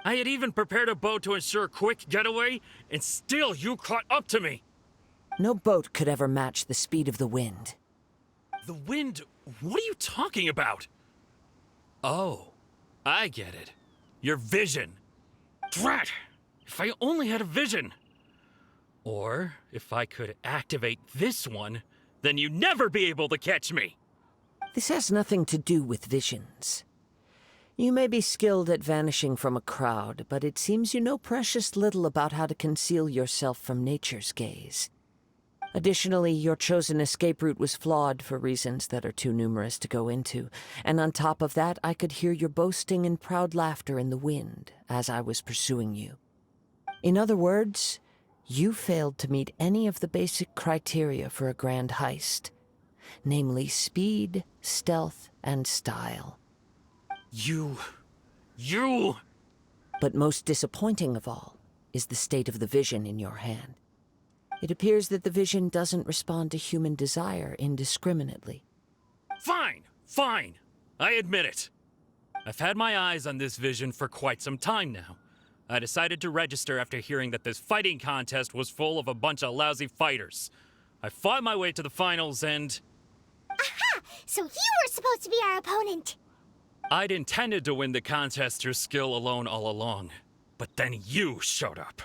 I had even prepared a boat to ensure a quick getaway, and still you caught up to me! No boat could ever match the speed of the wind. The wind? What are you talking about? Oh, I get it. Your vision. Drat! If I only had a vision. Or if I could activate this one, then you'd never be able to catch me. This has nothing to do with visions. You may be skilled at vanishing from a crowd, but it seems you know precious little about how to conceal yourself from nature's gaze. Additionally, your chosen escape route was flawed for reasons that are too numerous to go into, and on top of that, I could hear your boasting and proud laughter in the wind as I was pursuing you. In other words, you failed to meet any of the basic criteria for a grand heist, namely speed, stealth, and style. You... But most disappointing of all is the state of the vision in your hand. It appears that the vision doesn't respond to human desire indiscriminately. Fine. I admit it. I've had my eyes on this vision for quite some time now. I decided to register after hearing that this fighting contest was full of a bunch of lousy fighters. I fought my way to the finals and... Aha! So you were supposed to be our opponent! I'd intended to win the contest through skill alone all along. But then you showed up.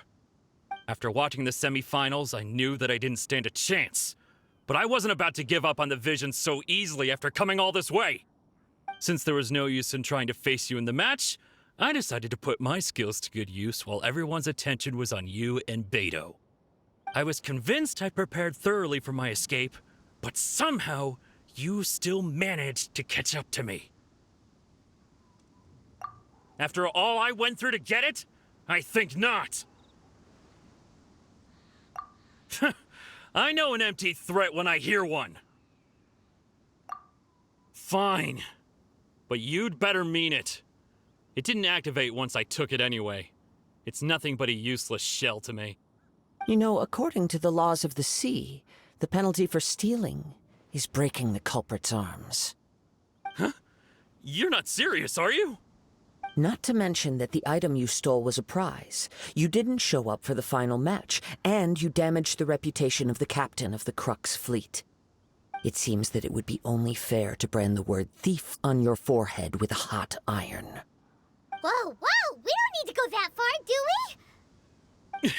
After watching the semifinals, I knew that I didn't stand a chance. But I wasn't about to give up on the vision so easily after coming all this way. Since there was no use in trying to face you in the match, I decided to put my skills to good use while everyone's attention was on you and beidou. I was convinced I'd prepared thoroughly for my escape, but somehow you still managed to catch up to me. After all I went through to get it? I think not. I know an empty threat when I hear one. Fine. But you'd better mean it. It didn't activate once I took it anyway. It's nothing but a useless shell to me. You know, according to the laws of the sea, the penalty for stealing is breaking the culprit's arms. Huh? You're not serious, are you? Not to mention that the item you stole was a prize. You didn't show up for the final match, and you damaged the reputation of the captain of the Crux fleet. It seems that it would be only fair to brand the word thief on your forehead with a hot iron. Whoa, we don't need to go that far, do we?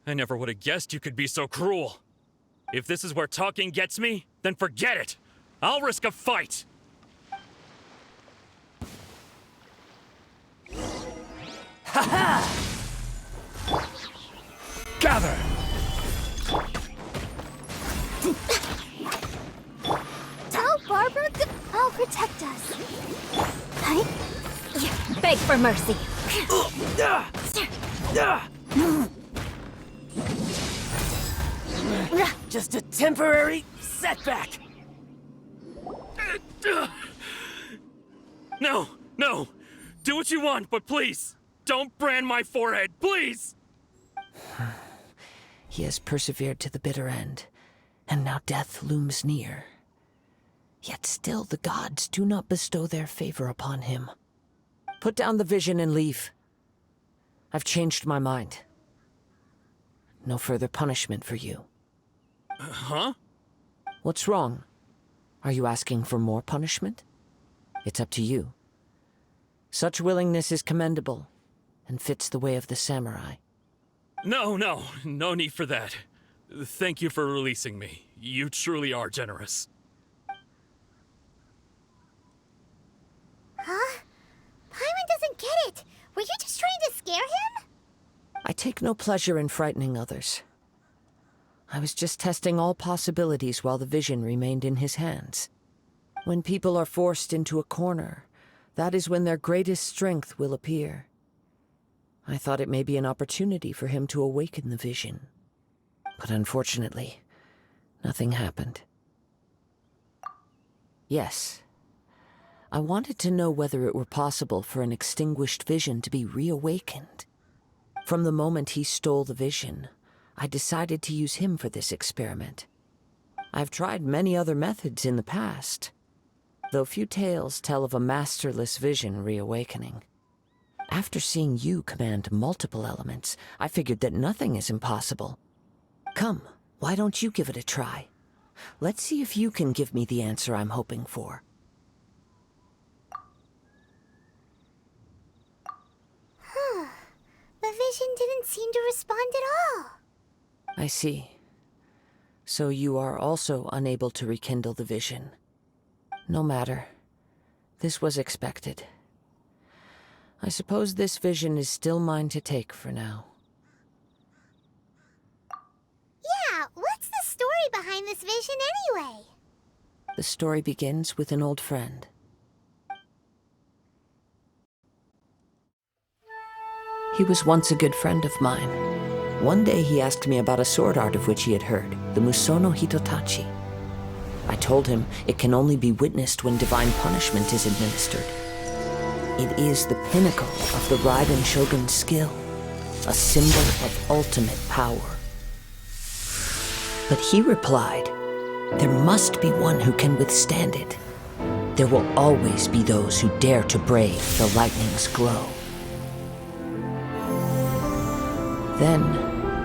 I never would have guessed you could be so cruel. If this is where talking gets me, then forget it. I'll risk a fight. Ha-ha! Gather! Tell Barbara that I'll protect us. Hi? Beg for mercy. Just a temporary setback. No. Do what you want, but please, don't brand my forehead, please! He has persevered to the bitter end, and now death looms near. Yet still the gods do not bestow their favor upon him. Put down the vision and leave. I've changed my mind. No further punishment for you. Huh? What's wrong? Are you asking for more punishment? It's up to you. Such willingness is commendable, and fits the way of the samurai. No need for that. Thank you for releasing me. You truly are generous. Huh? Paimon doesn't get it. Were you just trying to scare him? I take no pleasure in frightening others. I was just testing all possibilities while the vision remained in his hands. When people are forced into a corner, that is when their greatest strength will appear. I thought it may be an opportunity for him to awaken the vision. But unfortunately, nothing happened. Yes, I wanted to know whether it were possible for an extinguished vision to be reawakened. From the moment he stole the vision, I decided to use him for this experiment. I've tried many other methods in the past, though few tales tell of a masterless vision reawakening. After seeing you command multiple elements, I figured that nothing is impossible. Come, why don't you give it a try? Let's see if you can give me the answer I'm hoping for. The vision didn't seem to respond at all. I see. So you are also unable to rekindle the vision. No matter. This was expected. I suppose this vision is still mine to take for now. Yeah, what's the story behind this vision anyway? The story begins with an old friend. He was once a good friend of mine. One day he asked me about a sword art of which he had heard, the Musono Hitotachi. I told him it can only be witnessed when divine punishment is administered. It is the pinnacle of the Raiden Shogun's skill, a symbol of ultimate power. But he replied, there must be one who can withstand it. There will always be those who dare to brave the lightning's glow. Then,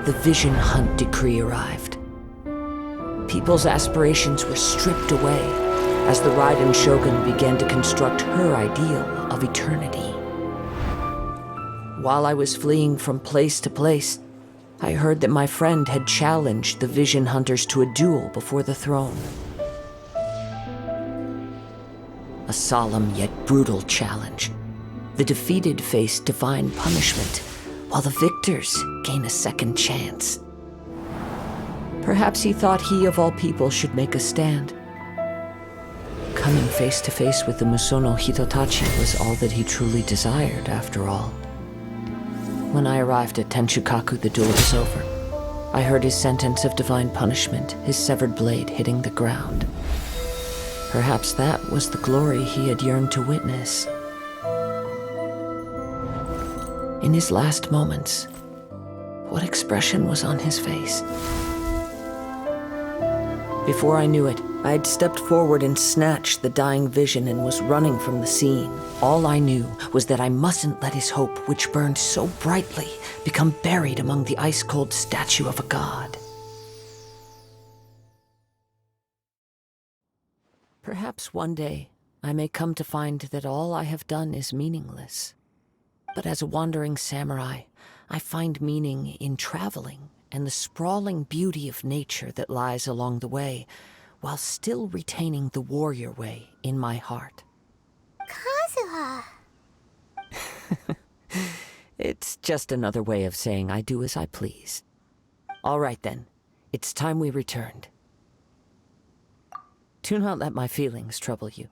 the Vision Hunt decree arrived. People's aspirations were stripped away as the Raiden Shogun began to construct her ideal of eternity. While I was fleeing from place to place, I heard that my friend had challenged the Vision Hunters to a duel before the throne. A solemn yet brutal challenge. The defeated face divine punishment, while the victors gain a second chance. Perhaps he thought he of all people should make a stand. Coming face to face with the Musono Hitotachi was all that he truly desired, after all. When I arrived at Tenshukaku, the duel was over. I heard his sentence of divine punishment, his severed blade hitting the ground. Perhaps that was the glory he had yearned to witness. In his last moments, what expression was on his face? Before I knew it, I had stepped forward and snatched the dying vision and was running from the scene. All I knew was that I mustn't let his hope, which burned so brightly, become buried among the ice-cold statue of a god. Perhaps one day I may come to find that all I have done is meaningless. But as a wandering samurai, I find meaning in traveling and the sprawling beauty of nature that lies along the way, while still retaining the warrior way in my heart. Kazuha. It's just another way of saying I do as I please. All right then, it's time we returned. Do not let my feelings trouble you,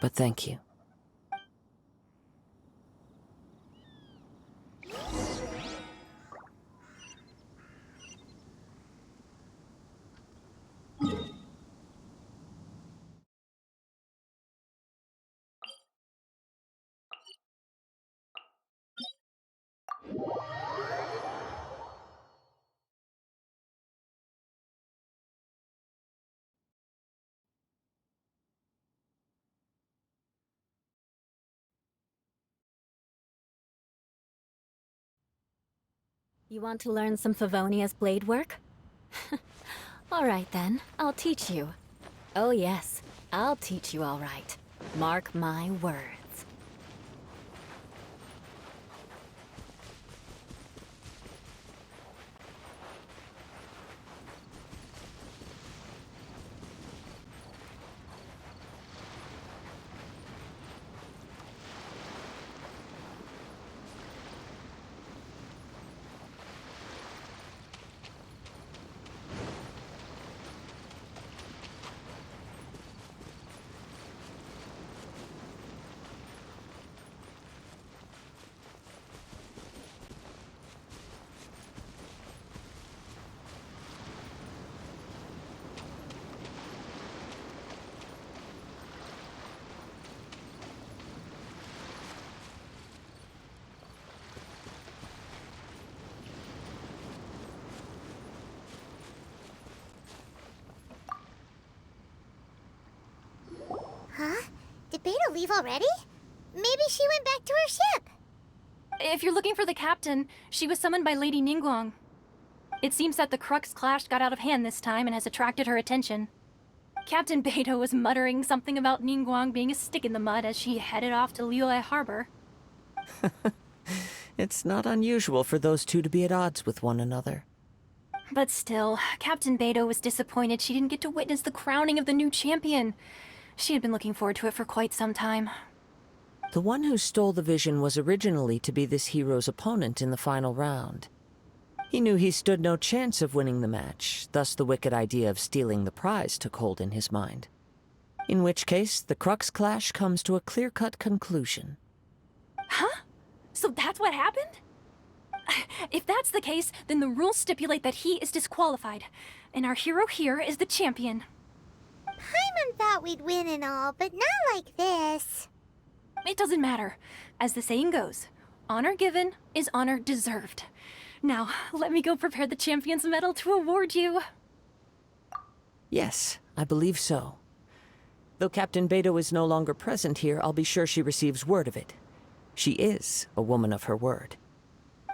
but thank you. You want to learn some Favonia's blade work? All right then, I'll teach you. Oh yes, I'll teach you all right. Mark my words. Huh? Did Beidou leave already? Maybe she went back to her ship. If you're looking for the captain, she was summoned by Lady Ningguang. It seems that the Crux clash got out of hand this time and has attracted her attention. Captain Beidou was muttering something about Ningguang being a stick in the mud as she headed off to Liyue Harbor. It's not unusual for those two to be at odds with one another. But still, Captain Beidou was disappointed she didn't get to witness the crowning of the new champion. She had been looking forward to it for quite some time. The one who stole the vision was originally to be this hero's opponent in the final round. He knew he stood no chance of winning the match, thus the wicked idea of stealing the prize took hold in his mind. In which case, the Crux clash comes to a clear-cut conclusion. Huh? So that's what happened? If that's the case, then the rules stipulate that he is disqualified, and our hero here is the champion. Paimon thought we'd win and all, but not like this. It doesn't matter. As the saying goes, honor given is honor deserved. Now, let me go prepare the champion's medal to award you. Yes, I believe so. Though Captain Beidou is no longer present here, I'll be sure she receives word of it. She is a woman of her word.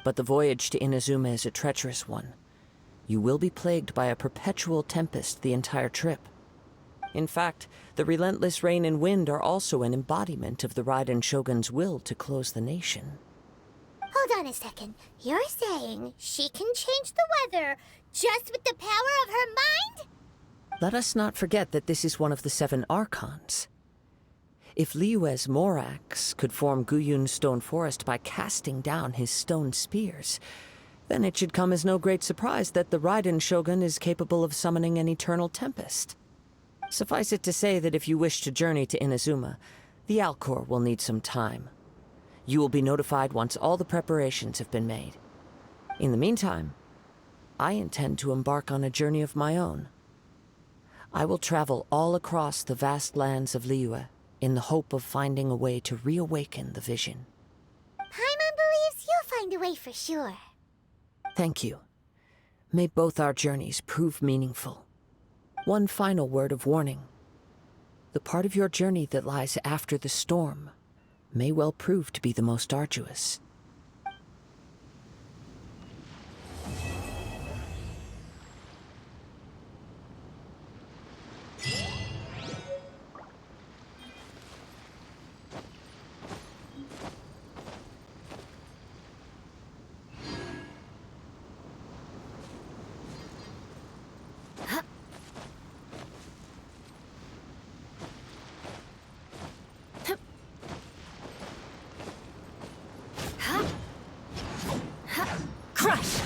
But the voyage to Inazuma is a treacherous one. You will be plagued by a perpetual tempest the entire trip. In fact, the relentless rain and wind are also an embodiment of the Raiden Shogun's will to close the nation. Hold on a second. You're saying she can change the weather just with the power of her mind? Let us not forget that this is one of the 7 Archons. If Liyue's Morax could form Guyun's stone forest by casting down his stone spears, then it should come as no great surprise that the Raiden Shogun is capable of summoning an eternal tempest. Suffice it to say that if you wish to journey to Inazuma, the Alcor will need some time. You will be notified once all the preparations have been made. In the meantime, I intend to embark on a journey of my own. I will travel all across the vast lands of Liyue in the hope of finding a way to reawaken the vision. Paimon believes you'll find a way for sure. Thank you. May both our journeys prove meaningful. One final word of warning. The part of your journey that lies after the storm may well prove to be the most arduous. Crush!